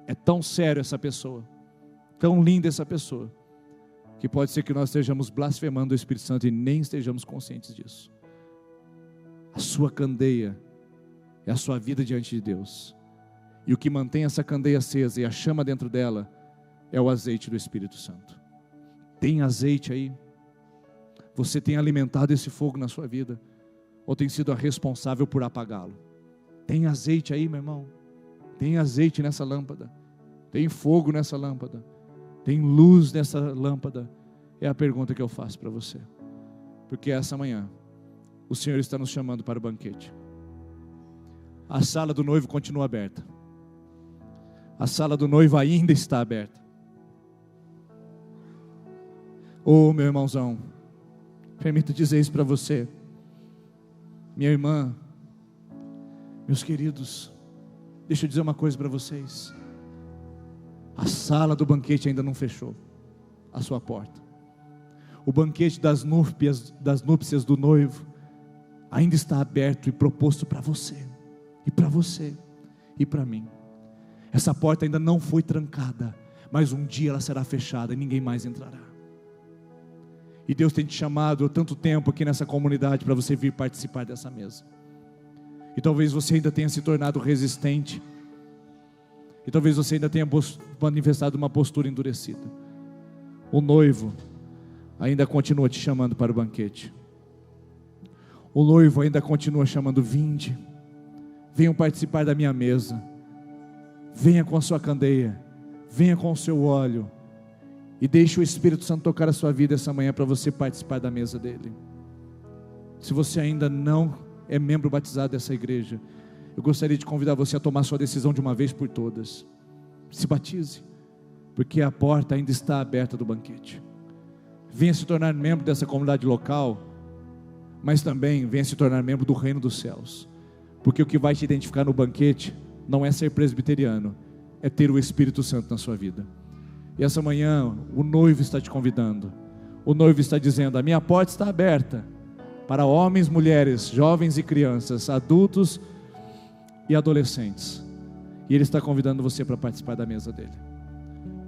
É tão sério essa pessoa, tão linda essa pessoa, que pode ser que nós estejamos blasfemando o Espírito Santo e nem estejamos conscientes disso. A sua candeia é a sua vida diante de Deus, e o que mantém essa candeia acesa e a chama dentro dela é o azeite do Espírito Santo. Tem azeite aí? Você tem alimentado esse fogo na sua vida, ou tem sido a responsável por apagá-lo? Tem azeite aí, meu irmão? Tem azeite nessa lâmpada? Tem fogo nessa lâmpada? Tem luz nessa lâmpada? É a pergunta que eu faço para você. Porque essa manhã o Senhor está nos chamando para o banquete. A sala do noivo continua aberta. A sala do noivo ainda está aberta. Oh, meu irmãozão, permita dizer isso para você. Minha irmã, meus queridos, deixa eu dizer uma coisa para vocês. A sala do banquete ainda não fechou a sua porta. O banquete das núpcias do noivo ainda está aberto e proposto para você, e para você, e para mim. Essa porta ainda não foi trancada, mas um dia ela será fechada e ninguém mais entrará. E Deus tem te chamado há tanto tempo aqui nessa comunidade para você vir participar dessa mesa. E talvez você ainda tenha se tornado resistente. E talvez você ainda tenha manifestado uma postura endurecida. O noivo ainda continua te chamando para o banquete. O noivo ainda continua chamando: vinde, venham participar da minha mesa. Venha com a sua candeia, venha com o seu óleo. E deixe o Espírito Santo tocar a sua vida essa manhã para você participar da mesa dele. Se você ainda não é membro batizado dessa igreja, eu gostaria de convidar você a tomar sua decisão de uma vez por todas. Se batize, porque a porta ainda está aberta do banquete. Venha se tornar membro dessa comunidade local, mas também venha se tornar membro do reino dos céus. Porque o que vai te identificar no banquete não é ser presbiteriano, é ter o Espírito Santo na sua vida. E essa manhã o noivo está te convidando. O noivo está dizendo: a minha porta está aberta para homens, mulheres, jovens e crianças, adultos e adolescentes. E Ele está convidando você para participar da mesa dele.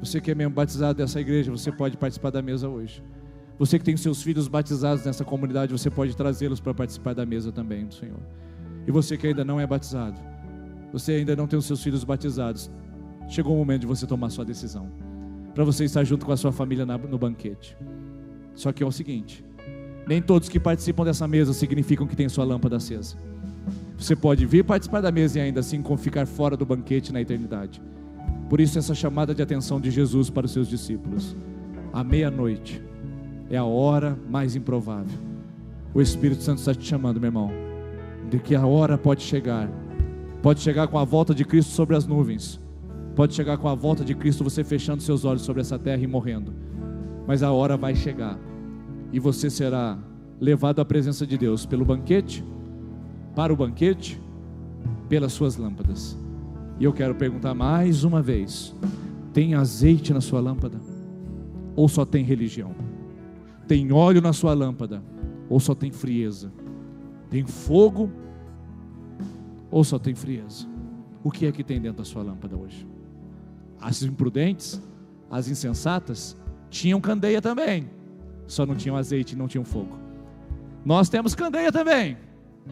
Você que é membro batizado dessa igreja, você pode participar da mesa hoje. Você que tem seus filhos batizados nessa comunidade, você pode trazê-los para participar da mesa também do Senhor. E você que ainda não é batizado, você ainda não tem os seus filhos batizados, chegou o momento de você tomar sua decisão, para você estar junto com a sua família no banquete. Só que é o seguinte: nem todos que participam dessa mesa significam que tem sua lâmpada acesa. Você pode vir participar da mesa e ainda assim ficar fora do banquete na eternidade. Por isso essa chamada de atenção de Jesus para os seus discípulos. À meia-noite é a hora mais improvável. O Espírito Santo está te chamando, meu irmão, de que a hora pode chegar. Pode chegar com a volta de Cristo sobre as nuvens. Pode chegar com a volta de Cristo, você fechando seus olhos sobre essa terra e morrendo. Mas a hora vai chegar, e você será levado à presença de Deus pelo banquete, para o banquete, pelas suas lâmpadas. E eu quero perguntar mais uma vez: tem azeite na sua lâmpada? Ou só tem religião? Tem óleo na sua lâmpada? Ou só tem frieza? Tem fogo? Ou só tem frieza? O que é que tem dentro da sua lâmpada hoje? As imprudentes, as insensatas, tinham candeia também, só não tinham azeite e não tinham fogo. Nós temos candeia também.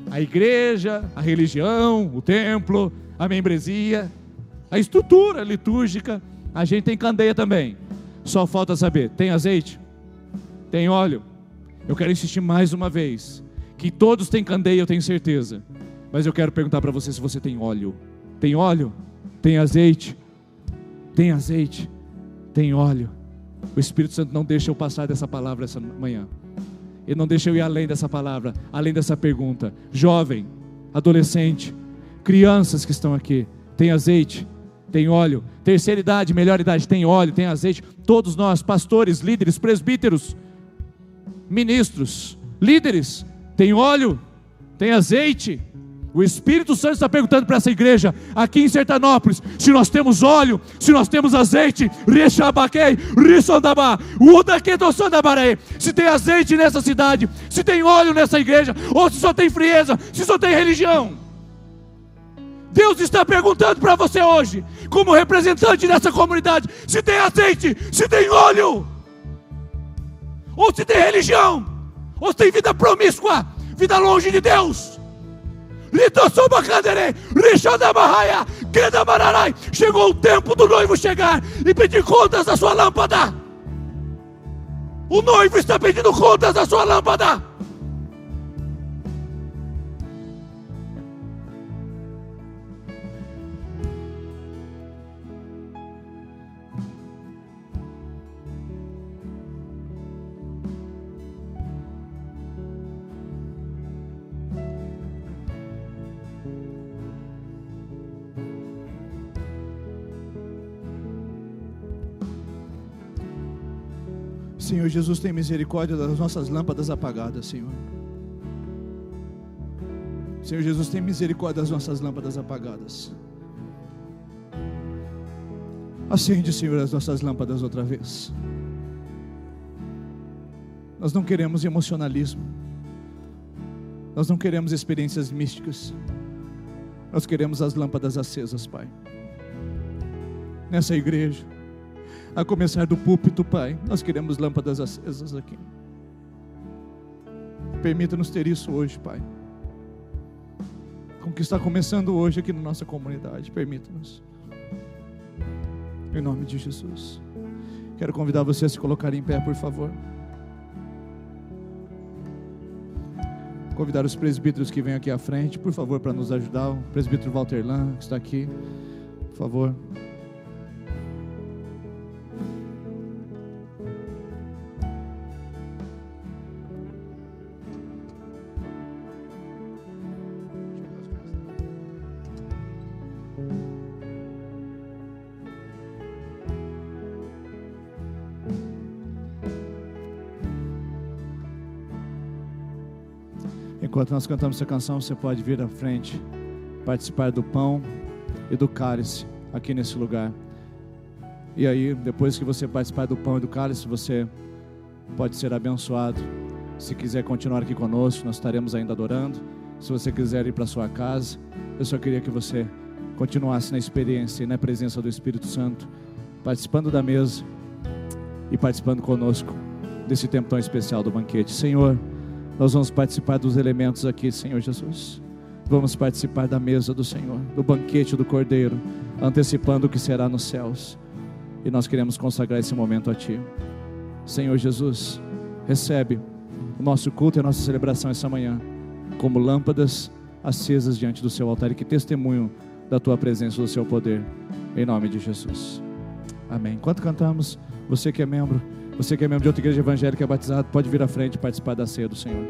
A igreja, a religião, o templo, a membresia, a estrutura litúrgica, a gente tem candeia também. Só falta saber: tem azeite? Tem óleo? Eu quero insistir mais uma vez, que todos têm candeia, eu tenho certeza. Mas eu quero perguntar para você se você tem óleo. Tem óleo? Tem azeite? Tem azeite? Tem óleo? O Espírito Santo não deixa eu passar dessa palavra essa manhã. Ele não deixa eu ir além dessa palavra, além dessa pergunta. Jovem, adolescente, crianças que estão aqui, tem azeite? Tem óleo? Terceira idade, melhor idade, tem óleo, tem azeite? Todos nós, pastores, líderes, presbíteros, ministros, líderes, tem óleo? Tem azeite? O Espírito Santo está perguntando para essa igreja aqui em Sertanópolis se nós temos óleo, se nós temos azeite, se tem azeite nessa cidade, se tem óleo nessa igreja, ou se só tem frieza, se só tem religião. Deus está perguntando para você hoje, como representante dessa comunidade, se tem azeite, se tem óleo, ou se tem religião, ou se tem vida promíscua, vida longe de Deus. Chegou o tempo do noivo chegar e pedir contas da sua lâmpada. O noivo está pedindo contas da sua lâmpada. Senhor Jesus, tem misericórdia das nossas lâmpadas apagadas, Senhor. Senhor Jesus, tem misericórdia das nossas lâmpadas apagadas. Acende, Senhor, as nossas lâmpadas outra vez. Nós não queremos emocionalismo. Nós não queremos experiências místicas. Nós queremos as lâmpadas acesas, Pai. Nessa igreja, a começar do púlpito, Pai, nós queremos lâmpadas acesas aqui. Permita-nos ter isso hoje, Pai. Com o que está começando hoje aqui na nossa comunidade, permita-nos. Em nome de Jesus. Quero convidar você a se colocar em pé, por favor. Convidar os presbíteros que vêm aqui à frente, por favor, para nos ajudar. O presbítero Walter Lan, que está aqui, por favor. Enquanto nós cantamos essa canção, você pode vir à frente, participar do pão e do cálice aqui nesse lugar. E aí, depois que você participar do pão e do cálice, você pode ser abençoado. Se quiser continuar aqui conosco, nós estaremos ainda adorando. Se você quiser ir para sua casa, eu só queria que você continuasse na experiência e na presença do Espírito Santo, participando da mesa e participando conosco desse tempo tão especial do banquete. Senhor, nós vamos participar dos elementos aqui, Senhor Jesus. Vamos participar da mesa do Senhor, do banquete do Cordeiro, antecipando o que será nos céus. E nós queremos consagrar esse momento a Ti. Senhor Jesus, recebe o nosso culto e a nossa celebração essa manhã como lâmpadas acesas diante do Seu altar e que testemunham da Tua presença e do Seu poder, em nome de Jesus. Amém. Enquanto cantamos, você que é membro de outra igreja evangélica batizado, pode vir à frente e participar da ceia do Senhor.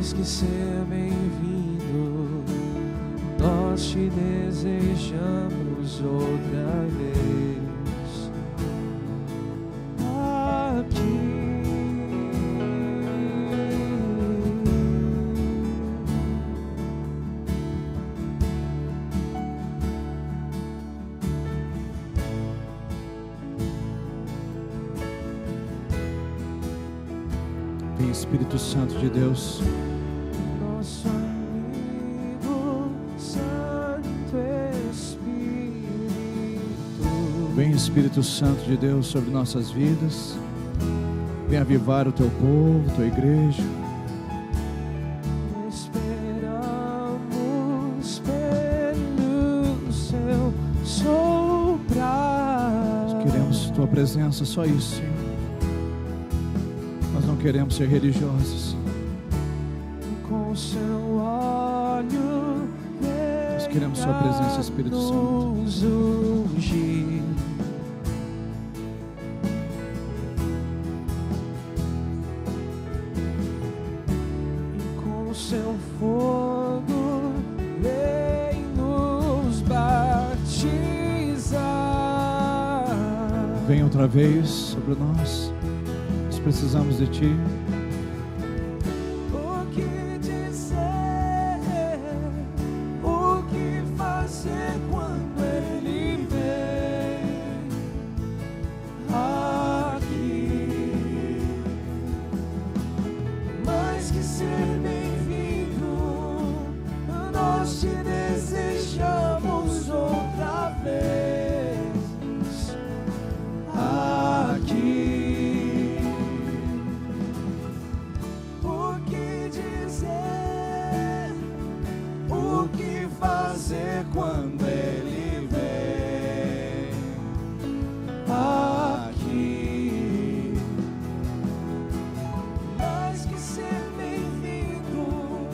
Que seja bem-vindo, nós te desejamos outra vez aqui. Vem, Espírito Santo de Deus. Vem, Espírito Santo de Deus, sobre nossas vidas. Vem avivar o Teu povo, Tua igreja. Esperamos pelo Seu soprar. Nós queremos Tua presença, só isso, Senhor. Nós não queremos ser religiosos. Com seu olho Nós queremos Sua presença, Espírito Santo. ungir. E com seu fogo vem nos batizar. Vem outra vez sobre nós. Nós precisamos de Ti. O que dizer, o que fazer quando Ele vem aqui? Mais que ser bem-vindo, nós te desejamos outra vez aqui. O que dizer, o que fazer quando Ele vem aqui? Mais que ser bem-vindo,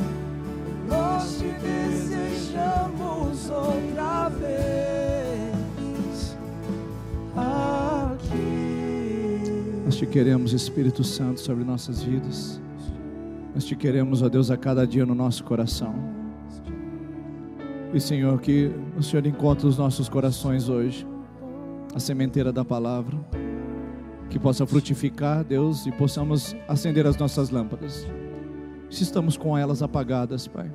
nós te desejamos outra vez aqui. Nós Te queremos, Espírito Santo, sobre nossas vidas. Nós Te queremos, ó Deus, a cada dia no nosso coração. E, Senhor, que o Senhor encontre os nossos corações hoje a sementeira da palavra, que possa frutificar, Deus, e possamos acender as nossas lâmpadas. Se estamos com elas apagadas, Pai,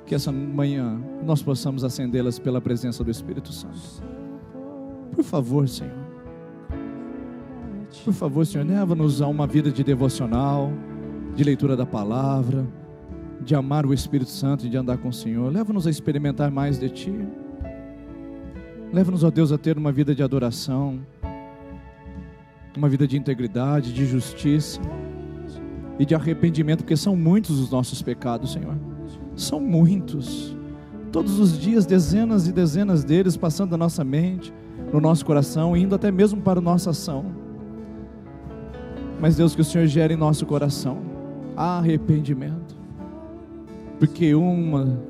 que essa manhã nós possamos acendê-las pela presença do Espírito Santo. Por favor, Senhor. Por favor, Senhor, leva-nos a uma vida de devocional, de leitura da palavra, de amar o Espírito Santo e de andar com o Senhor. Leva-nos a experimentar mais de Ti. Leva-nos, ó Deus, a ter uma vida de adoração, uma vida de integridade, de justiça e de arrependimento, porque são muitos os nossos pecados, Senhor. São muitos. Todos os dias, dezenas e dezenas deles passando na nossa mente, no nosso coração, indo até mesmo para a nossa ação. Mas, Deus, que o Senhor gere em nosso coração arrependimento, porque uma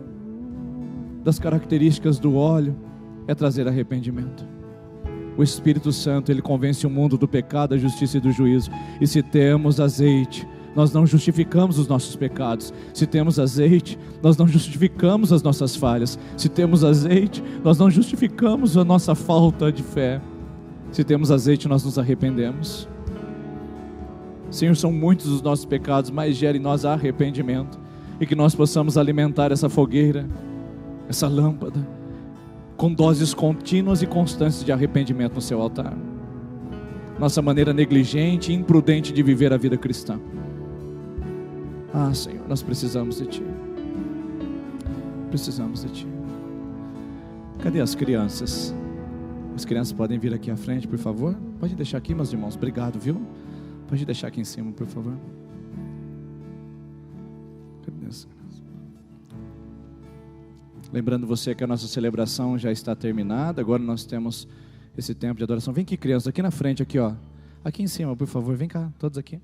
das características do óleo é trazer arrependimento. O Espírito Santo, Ele convence o mundo do pecado, da justiça e do juízo. E se temos azeite, nós não justificamos os nossos pecados. Se temos azeite, nós não justificamos as nossas falhas. Se temos azeite, nós não justificamos a nossa falta de fé. Se temos azeite, nós nos arrependemos. Senhor, são muitos os nossos pecados, mas gere em nós arrependimento, e que nós possamos alimentar essa fogueira, essa lâmpada, com doses contínuas e constantes de arrependimento no seu altar. Nossa maneira negligente e imprudente de viver a vida cristã. Ah, Senhor, nós precisamos de Ti. Precisamos de Ti. Cadê as crianças? As crianças podem vir aqui à frente, por favor? Pode deixar aqui, meus irmãos. Obrigado, viu? Pode deixar aqui em cima, por favor. Lembrando você que a nossa celebração já está terminada. Agora nós temos esse tempo de adoração. Vem aqui, crianças, aqui na frente, aqui, ó. Aqui em cima, por favor. Vem cá, todos aqui.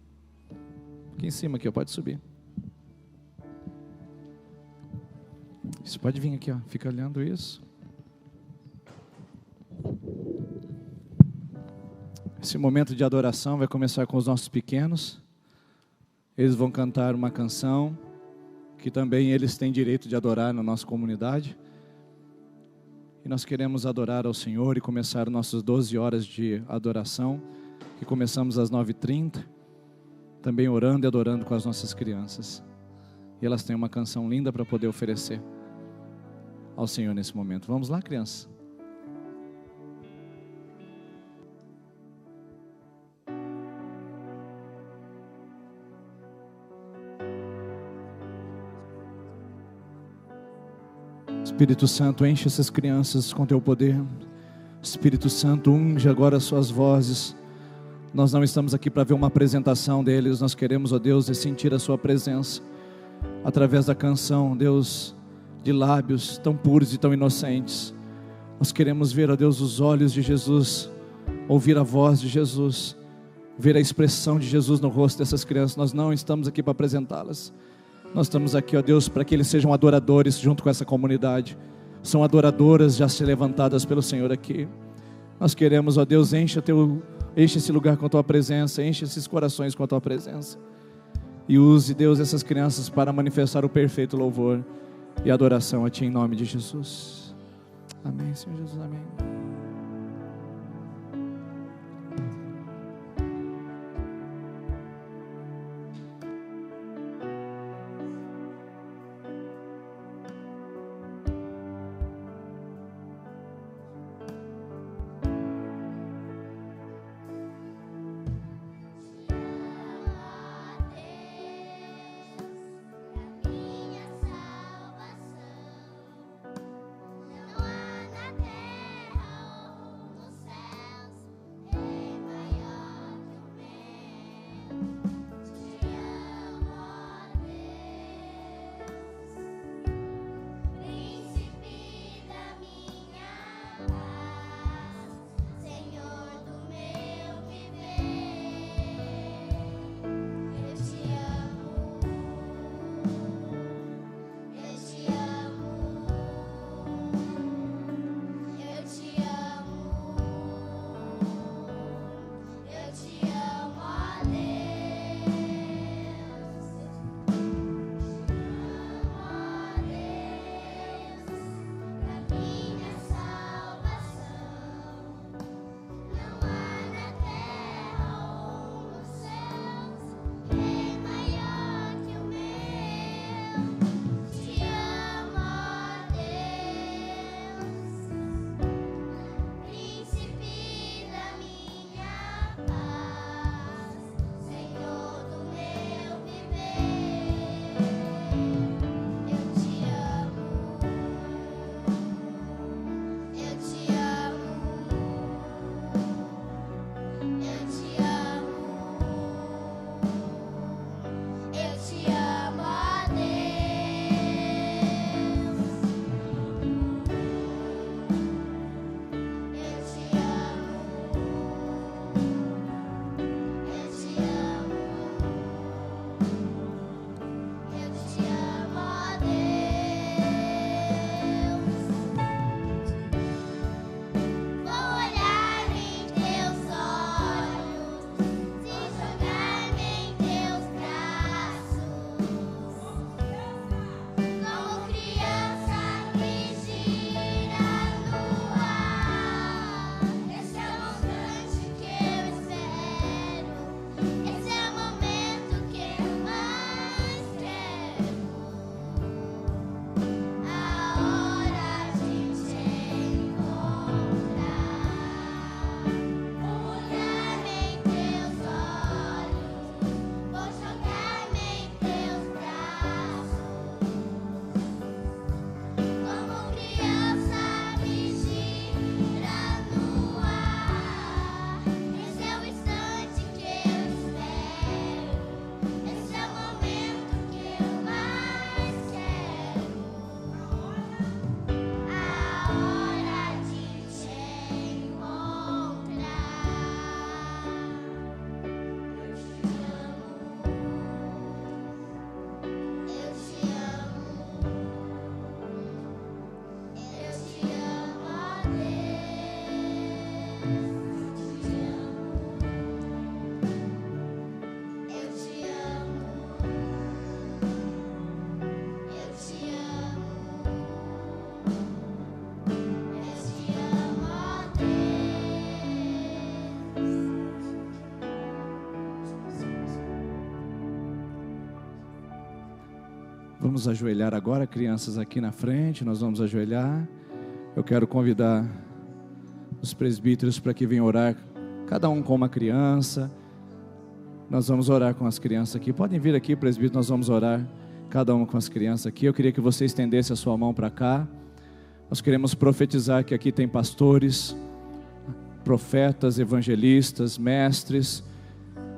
Aqui em cima, aqui, ó. Pode subir. Isso, pode vir aqui, ó. Fica olhando isso. Esse momento de adoração vai começar com os nossos pequenos. Eles vão cantar uma canção que também eles têm direito de adorar na nossa comunidade. E nós queremos adorar ao Senhor e começar nossas 12 horas de adoração, que começamos às 9h30, também orando e adorando com as nossas crianças. E elas têm uma canção linda para poder oferecer ao Senhor nesse momento. Vamos lá, crianças? Espírito Santo, enche essas crianças com Teu poder. Espírito Santo, unge agora as suas vozes. Nós não estamos aqui para ver uma apresentação deles. Nós queremos, ó Deus, sentir a Sua presença através da canção, Deus, de lábios tão puros e tão inocentes. Nós queremos ver, ó Deus, os olhos de Jesus ouvir a voz de Jesus, ver a expressão de Jesus no rosto dessas crianças. Nós não estamos aqui para apresentá-las. Nós estamos aqui, ó Deus, para que eles sejam adoradores junto com essa comunidade. São adoradoras já se levantadas pelo Senhor aqui. Nós queremos, ó Deus, enche esse lugar com a Tua presença, enche esses corações com a Tua presença. E use, Deus, essas crianças para manifestar o perfeito louvor e adoração a Ti, em nome de Jesus. Amém, Senhor Jesus, amém. Vamos ajoelhar agora, crianças aqui na frente, nós vamos ajoelhar. Eu quero convidar os presbíteros para que venham orar, cada um com uma criança. Nós vamos orar com as crianças aqui. Podem vir aqui, presbítero, nós vamos orar, cada um com as crianças aqui. Eu queria que você estendesse a sua mão para cá. Nós queremos profetizar que aqui tem pastores, profetas, evangelistas, mestres.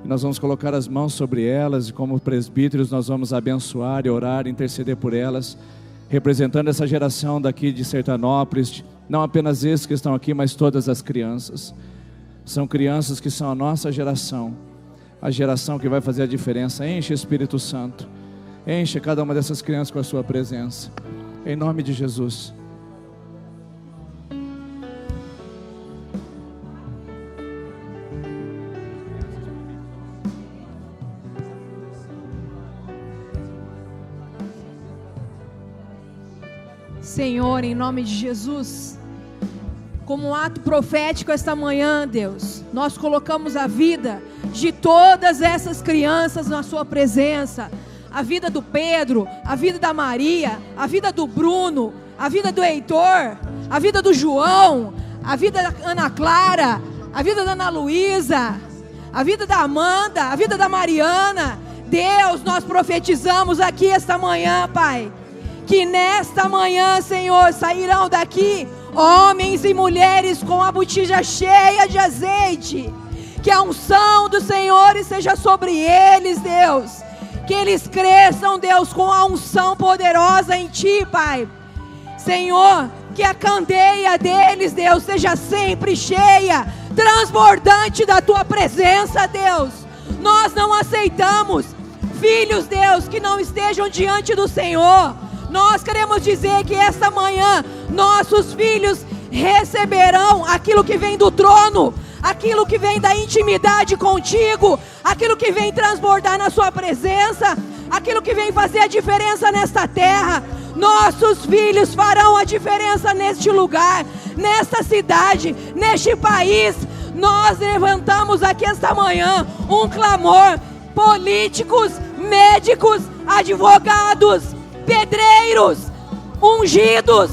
E nós vamos colocar as mãos sobre elas e como presbíteros nós vamos abençoar e orar, interceder por elas, representando essa geração daqui de Sertanópolis, não apenas esses que estão aqui, mas todas as crianças. São crianças que são a nossa geração, a geração que vai fazer a diferença. Enche, Espírito Santo, enche cada uma dessas crianças com a sua presença, em nome de Jesus. Senhor, em nome de Jesus, como um ato profético esta manhã, Deus, nós colocamos a vida de todas essas crianças na sua presença. A vida do Pedro, a vida da Maria, a vida do Bruno, a vida do Heitor, a vida do João, a vida da Ana Clara, a vida da Ana Luísa, a vida da Amanda, a vida da Mariana. Deus, nós profetizamos aqui esta manhã, Pai, que nesta manhã, Senhor, sairão daqui homens e mulheres com a botija cheia de azeite. Que a unção do Senhor seja sobre eles, Deus. Que eles cresçam, Deus, com a unção poderosa em Ti, Pai. Senhor, que a candeia deles, Deus, seja sempre cheia, transbordante da Tua presença, Deus. Nós não aceitamos filhos, Deus, que não estejam diante do Senhor. Nós queremos dizer que esta manhã nossos filhos receberão aquilo que vem do trono, aquilo que vem da intimidade contigo, aquilo que vem transbordar na sua presença, aquilo que vem fazer a diferença nesta terra. Nossos filhos farão a diferença neste lugar, nesta cidade, neste país. Nós levantamos aqui esta manhã um clamor: políticos, médicos, advogados, pedreiros, ungidos,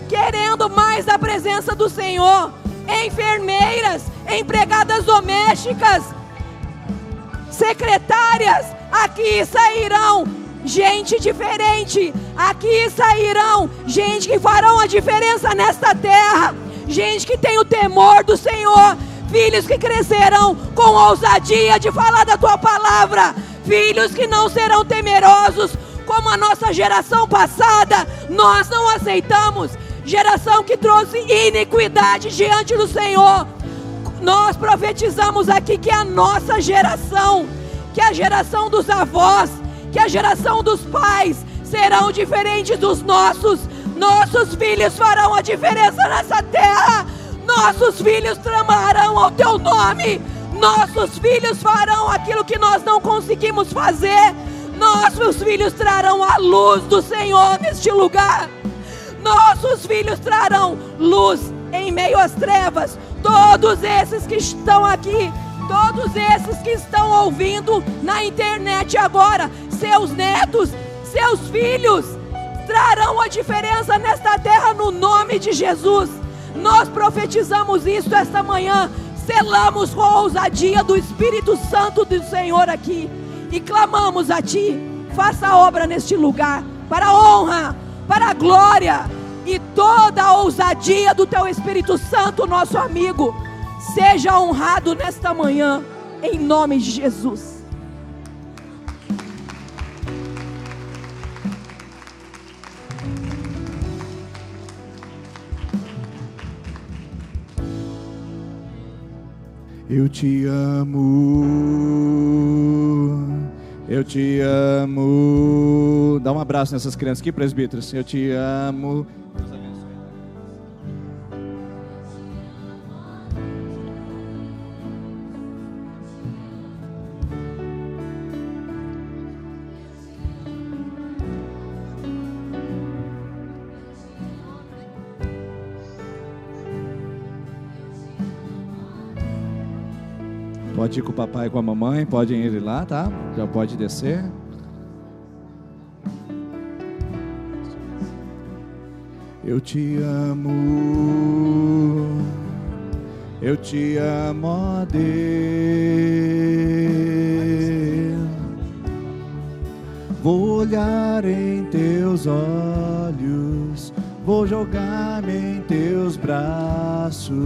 querendo mais da presença do Senhor, enfermeiras, empregadas domésticas, secretárias, aqui sairão gente diferente, aqui sairão gente que farão a diferença nesta terra, gente que tem o temor do Senhor, filhos que crescerão com ousadia de falar da Tua palavra, filhos que não serão temerosos como a nossa geração passada. Nós não aceitamos geração que trouxe iniquidade diante do Senhor. Nós profetizamos aqui que a nossa geração, que a geração dos avós, que a geração dos pais serão diferentes dos nossos. Nossos filhos farão a diferença nessa terra. Nossos filhos tramarão ao Teu nome. Nossos filhos farão aquilo que nós não conseguimos fazer. Nossos filhos trarão a luz do Senhor neste lugar. Nossos filhos trarão luz em meio às trevas. Todos esses que estão aqui, todos esses que estão ouvindo na internet agora, seus netos, seus filhos, trarão a diferença nesta terra no nome de Jesus. Nós profetizamos isso esta manhã, selamos com a ousadia do Espírito Santo do Senhor aqui e clamamos a Ti: faça a obra neste lugar, para a honra, para a glória e toda a ousadia do Teu Espírito Santo, nosso amigo, seja honrado nesta manhã, em nome de Jesus. Eu te amo, eu te amo. Dá um abraço nessas crianças aqui, presbíteros. Eu te amo. Deus abençoe. Pode ir com o papai e com a mamãe, podem ir lá, tá? Já pode descer. Eu te amo, ó Deus. Vou olhar em Teus olhos, vou jogar-me em Teus braços.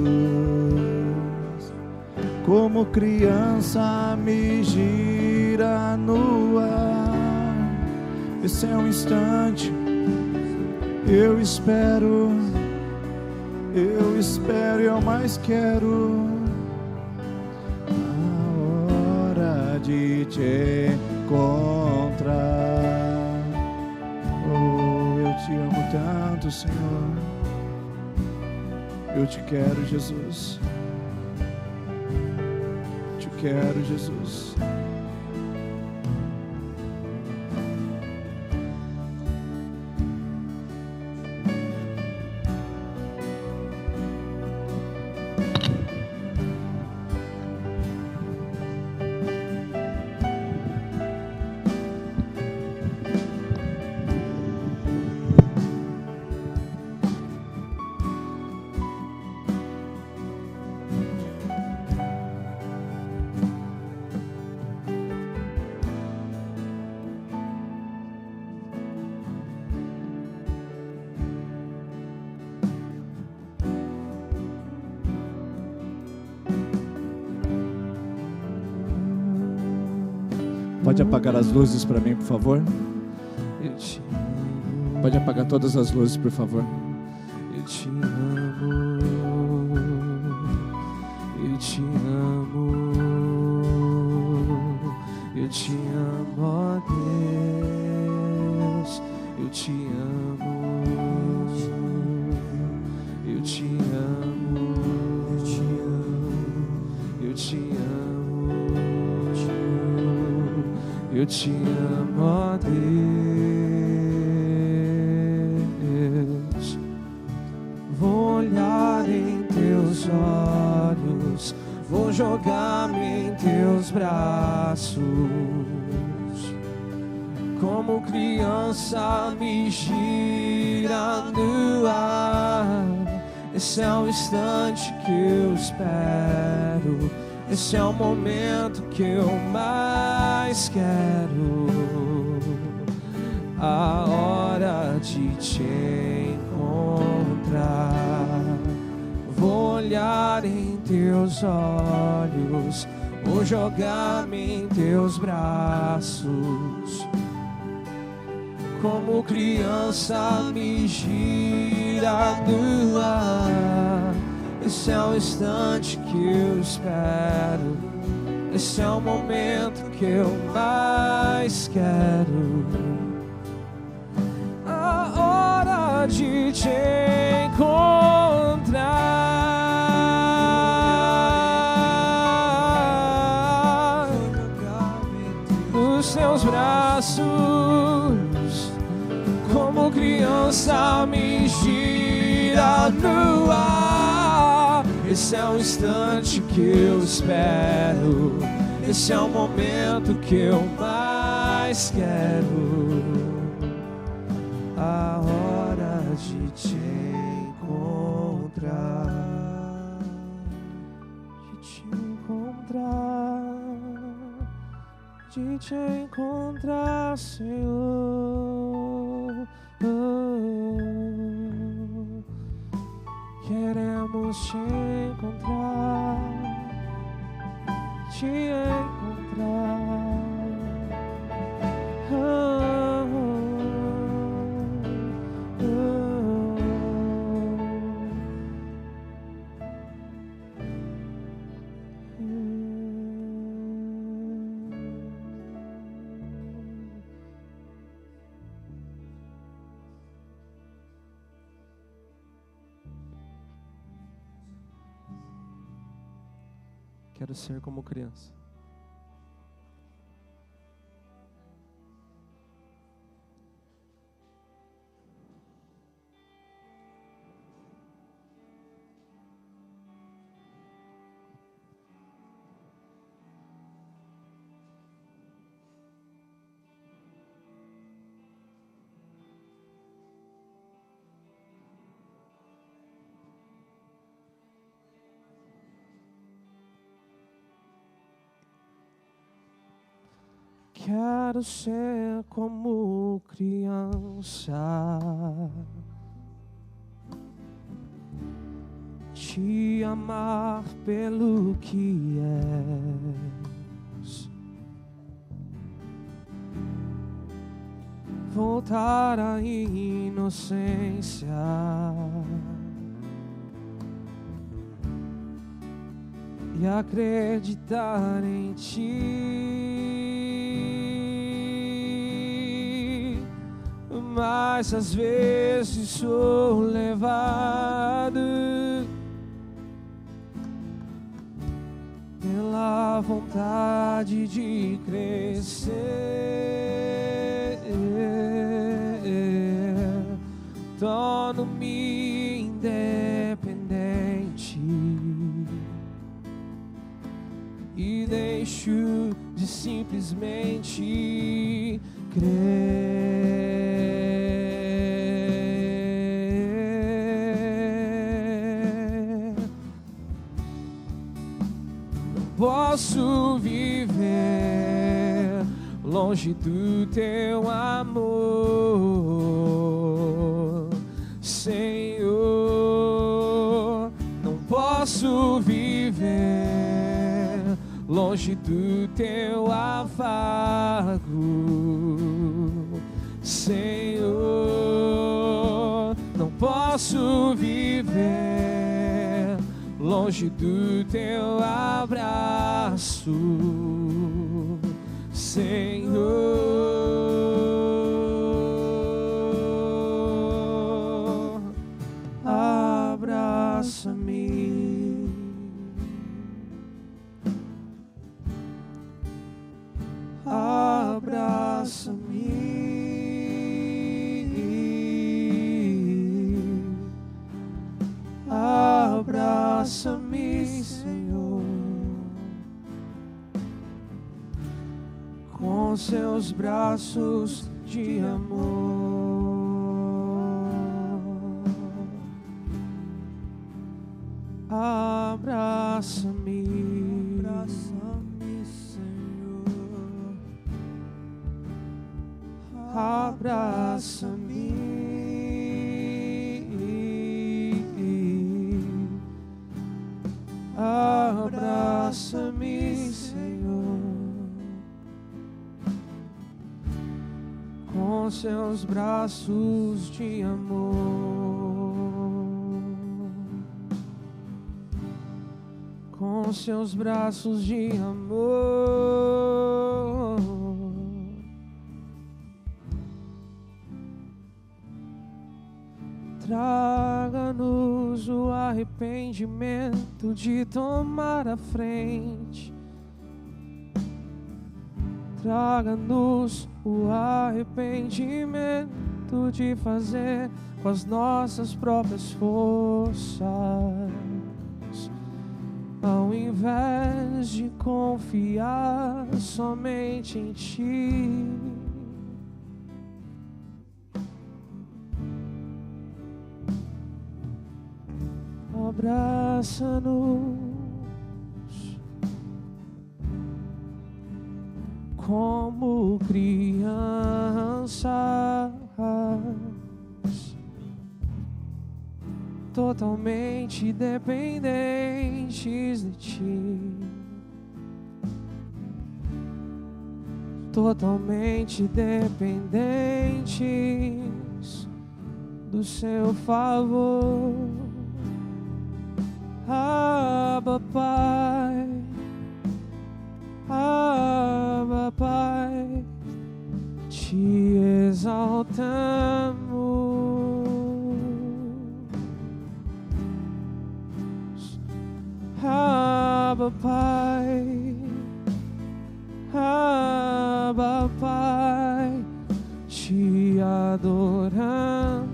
Como criança me gira no ar. Esse é um instante. Eu espero e eu mais quero de te encontrar. Oh, eu te amo tanto, Senhor. Eu te quero, Jesus. Te quero, Jesus. Pode apagar as luzes para mim, por favor? Eu te amo. Pode apagar todas as luzes, por favor? Eu te amo. Eu te amo. Eu te amo, ó Deus. Eu te amo. Eu te amo. Eu te amo. Eu te amo. Eu te amo, ó Deus. Vou olhar em teus olhos, vou jogar-me em teus braços. Como criança me gira no ar. Esse é o instante que eu espero. Esse é o momento que eu mais quero. A hora de te encontrar. Vou olhar em teus olhos, vou jogar-me em teus braços. Como criança me gira no ar. Esse é o instante que eu espero. Esse é o momento que eu mais quero. A hora de te encontrar nos teus braços. Como criança me gira no ar. Esse é o instante que eu espero. Esse é o momento que eu mais quero. A hora de te encontrar. De te encontrar. De te encontrar, Senhor. Queremos te encontrar, te encontrar. Quero ser como criança. Quero ser como criança, te amar pelo que és, voltar à inocência e acreditar em Ti. Mas às vezes sou levado pela vontade de crescer, torno-me independente e deixo de simplesmente crer. Posso viver longe do Teu amor, Senhor. Não posso viver longe do Teu afago, Senhor. Não posso viver longe do Teu abraço, Senhor. Abraça-me, abraça-me, abraça-me, Senhor, com Seus braços de amor. Abraça-me, abraça-me, Senhor, abraça-me, abraça-me, Senhor, com Seus braços de amor, com Seus braços de amor. Traga-nos o arrependimento de tomar a frente. Traga-nos o arrependimento de fazer com as nossas próprias forças, ao invés de confiar somente em Ti. Abraça-nos como crianças, totalmente dependentes de Ti, totalmente dependentes do Seu favor. Abba, Pai, Abba, Pai, Te exaltamos. Abba, Pai, Abba, Pai, Te adoramos.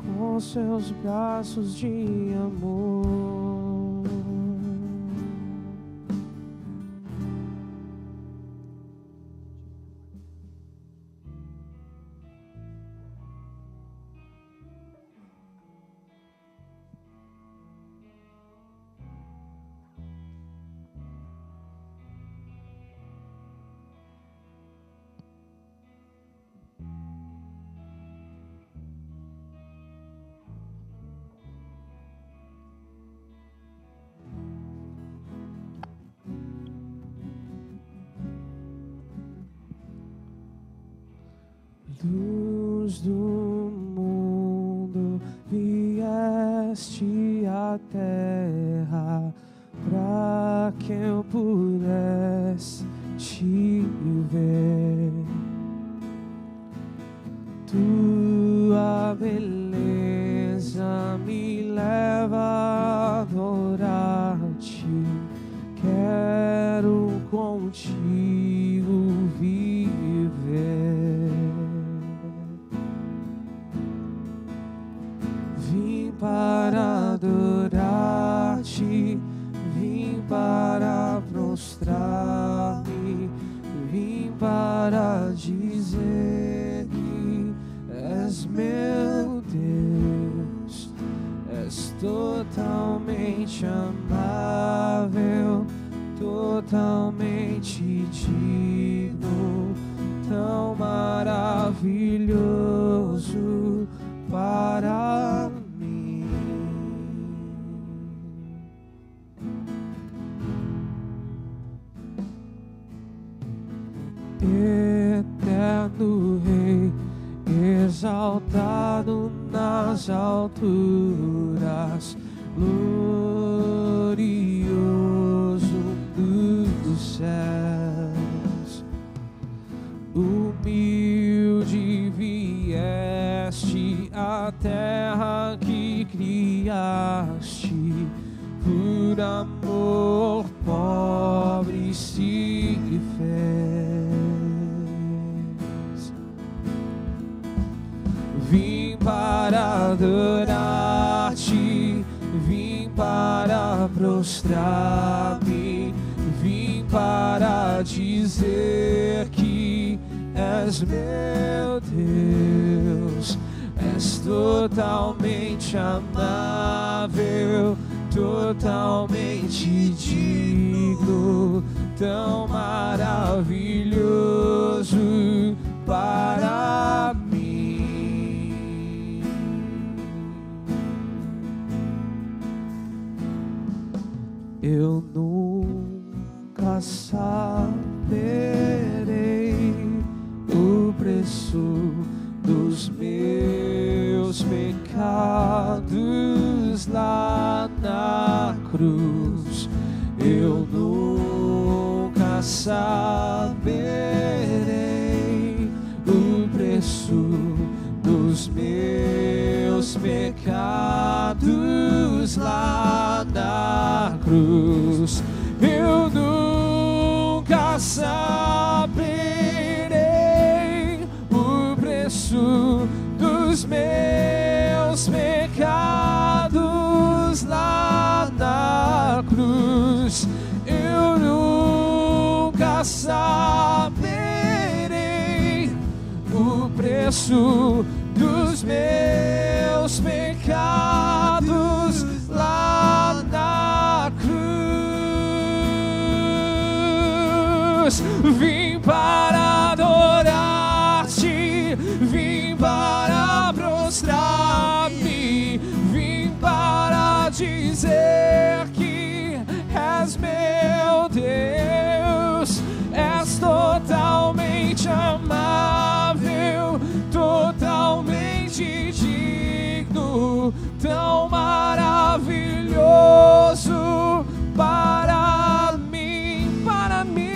Com Seus braços de amor. deste a terra pra que eu pudesse te ver. Tua beleza me leva a adorar-te. Quero contigo viver. Vim para adorar-te, vim para prostrar-me, vim para dizer que és meu Deus, és totalmente amável, totalmente digno, tão maravilhoso para mim. Eterno Rei, exaltado nas alturas, glorioso dos céus, humilde vieste à terra que criaste, por amor pobre se fez. Vim para adorar-te, vim para prostrar-me, vim para dizer que és meu Deus, és totalmente amável, totalmente digno, tão maravilhoso para mim. Eu nunca saberei o preço dos meus pecados lá na cruz. Eu nunca saberei o preço dos meus pecados lá na cruz. Eu nunca saberei o preço dos meus pecados lá na cruz. Eu nunca saberei o preço dos meus pecados lá na cruz. Vim para adorar-te, vim para prostrar-me, vim para dizer que és meu Deus, és totalmente amável, totalmente digno, tão maravilhoso para mim, para mim.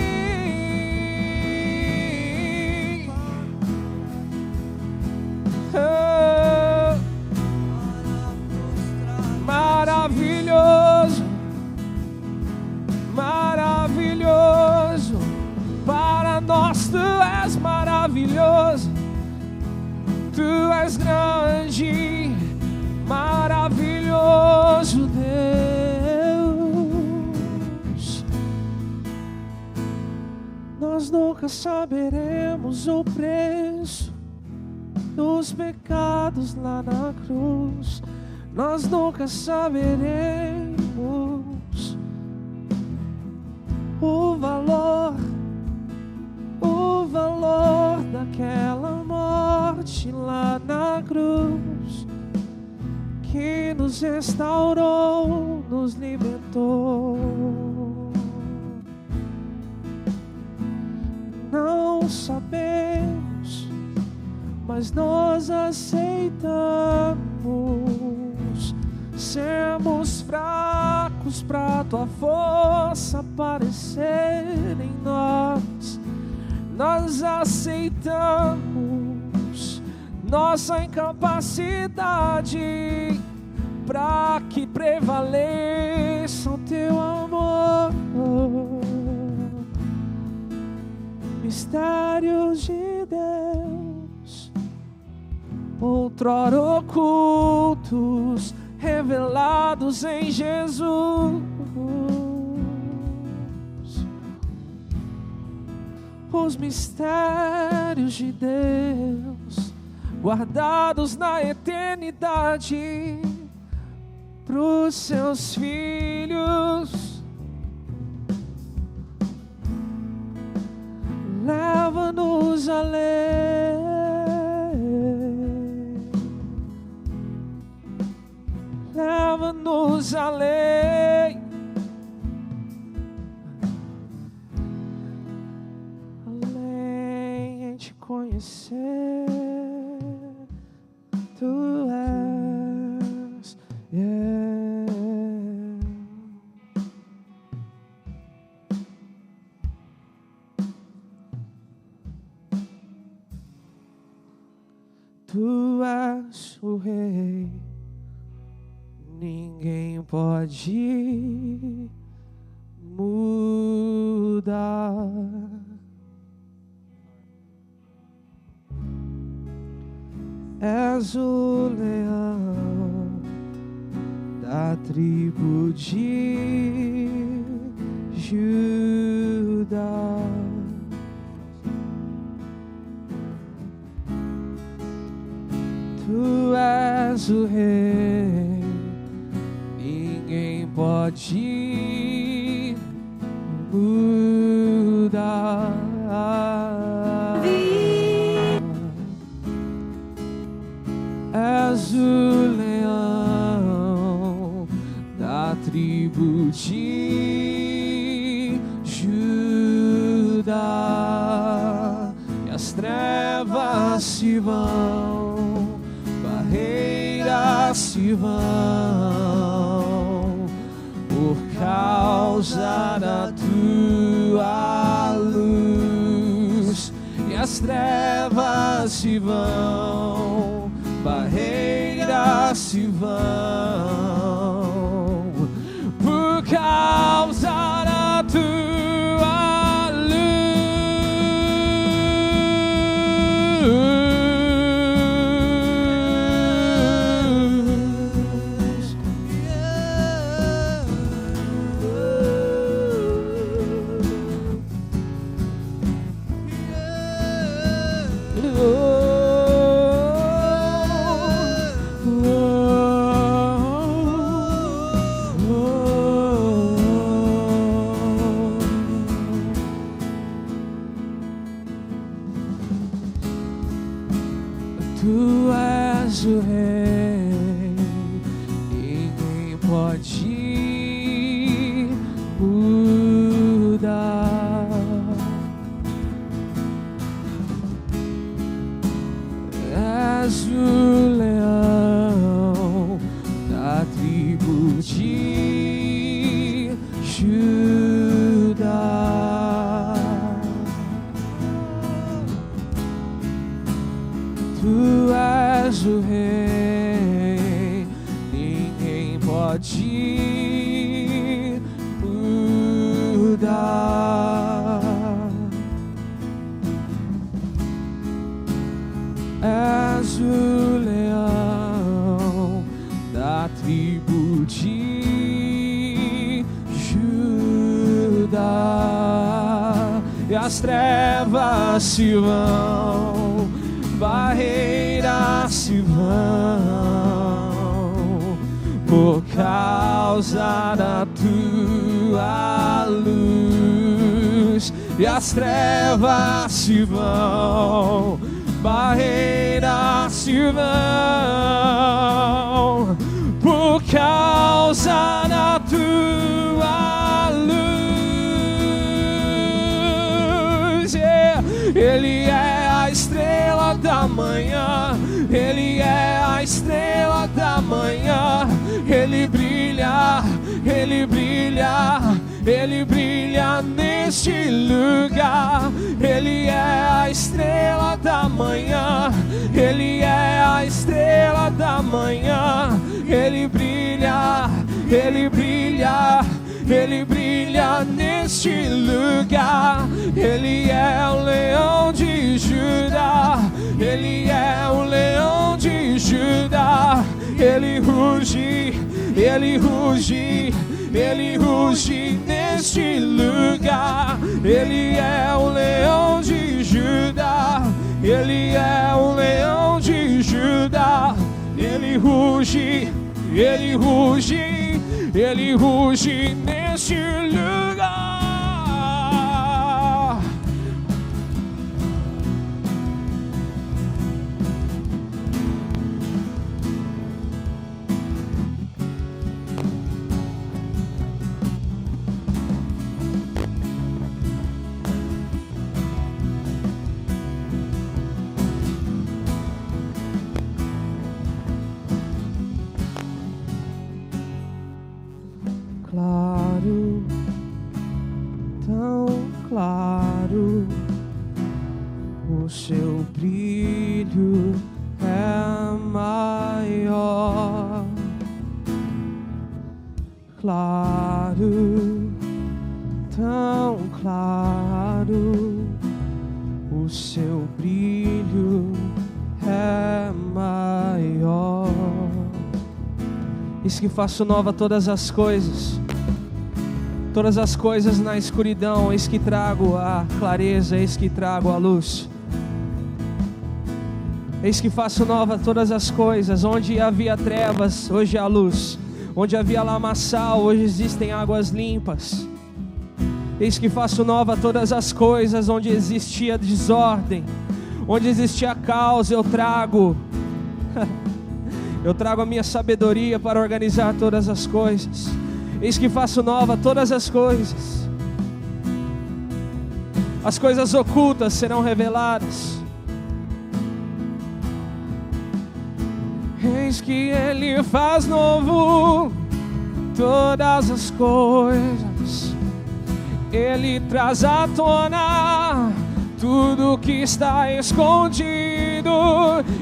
Oh, maravilhoso, maravilhoso, para nós tu és maravilhoso, tu és grande, maravilhoso Deus. Nós nunca saberemos o preço dos pecados lá na cruz. Nós nunca saberemos o valor daquela morte lá na cruz, que nos restaurou, nos libertou. Não sabemos, mas nós aceitamos Sermos fracos pra tua força aparecer em nós. Nós aceitamos nossa incapacidade pra que prevaleça o teu amor. Mistérios de Deus, outrora ocultos, revelados em Jesus. Os mistérios de Deus, guardados na eternidade, pros seus filhos. Leva-nos além. Leva-nos além, além em te conhecer. Tu és, Tu és o Rei. Ninguém pode mudar. És o leão da tribo de Judá. Tu és o Rei. Ninguém pode mudar. És o leão da tribo de Judá. E as trevas se vão, barreiras se vão, por causa da tua luz. E as trevas se vão, barreiras se vão, por causa da tua Tu és o Rei, ninguém pode mudar. És o leão da tribo de Judá. Tu és o Rei, ninguém pode mudar. És o leão da tribo de Judá. E as trevas se vão, barreiras se vão, por causa da tua luz. E as trevas se vão, barreiras se vão, por causa da tua luz. Ele é a estrela da manhã, Ele é a estrela da manhã. Ele brilha, Ele brilha, Ele brilha neste lugar. Ele é a estrela da manhã, Ele é a estrela da manhã. Ele brilha, Ele brilha, Ele brilha neste lugar. Ele é o leão de Judá, Ele é o leão de Judá. Ele ruge, Ele ruge, Ele ruge neste lugar. Ele é o leão de Judá, Ele é o leão de Judá. Ele ruge, Ele ruge, Ele ruge neste lugar. Claro, tão claro, o seu brilho é maior. Claro, tão claro, o seu brilho é maior. Eis que faço nova todas as coisas na escuridão. Eis que trago a clareza, eis que trago a luz. Eis que faço nova todas as coisas. Onde havia trevas, hoje há luz. Onde havia lamaçal, hoje existem águas limpas. Eis que faço nova todas as coisas. Onde existia desordem, onde existia caos, eu trago a minha sabedoria para organizar todas as coisas. Eis que faço nova todas as coisas. As coisas ocultas serão reveladas. Eis que Ele faz novo todas as coisas. Ele traz à tona tudo que está escondido.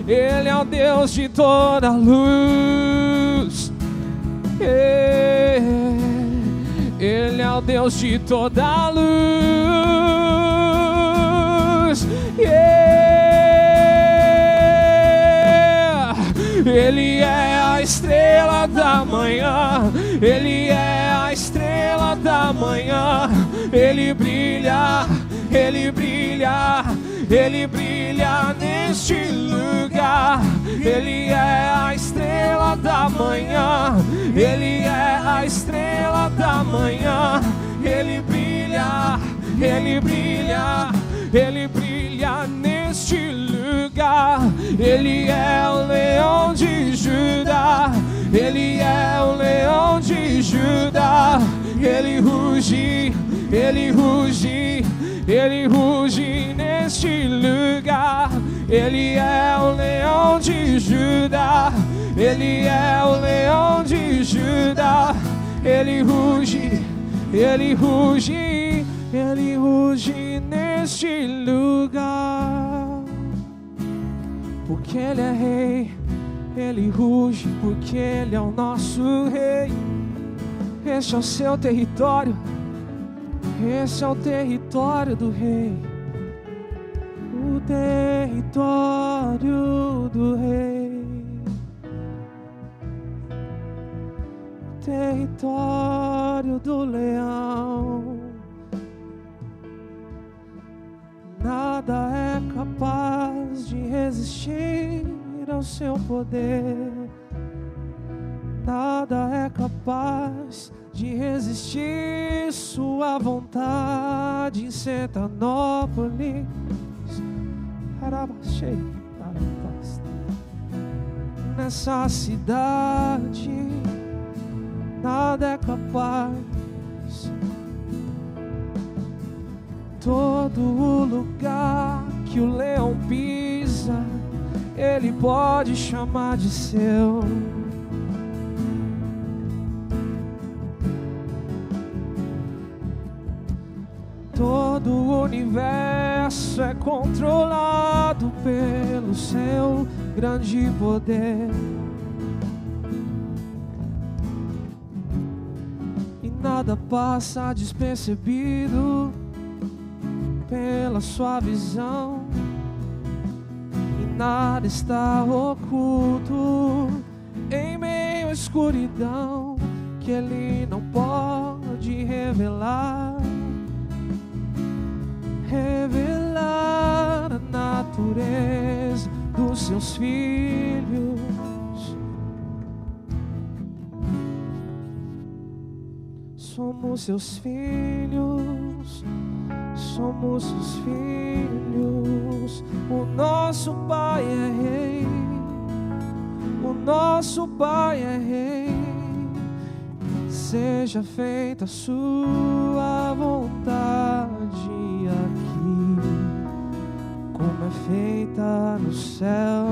Ele é o Deus de toda luz. Ele é o Deus de toda luz. Ele é a estrela da manhã. Ele é a estrela da manhã. Ele brilha, Ele brilha, Ele brilha neste lugar. Ele é a estrela da manhã. Ele é a estrela da manhã. Ele brilha, Ele brilha, Ele brilha neste lugar. Ele é o leão de Judá. Ele é o leão de Judá. Ele ruge, Ele ruge, Ele ruge neste lugar. Ele é o leão de Judá. Ele é o leão de Judá. Ele ruge, Ele ruge, Ele ruge neste lugar. Porque Ele é rei, Ele ruge, porque Ele é o nosso rei. Este é o seu território, esse é o território do rei. O território do rei. O território do leão. Nada é capaz de resistir ao seu poder. Nada é capaz de resistir sua vontade em Sertanópolis. Nessa cidade, nada é capaz. Todo o lugar que o leão pisa, ele pode chamar de seu. todo o universo é controlado pelo seu grande poder. E nada passa despercebido pela sua visão. E nada está oculto em meio à escuridão que Ele não pode revelar. Revelar a natureza dos seus filhos. Somos seus filhos, somos seus filhos. O nosso Pai é Rei, o nosso Pai é Rei. Seja feita a sua vontade aqui, como é feita no céu.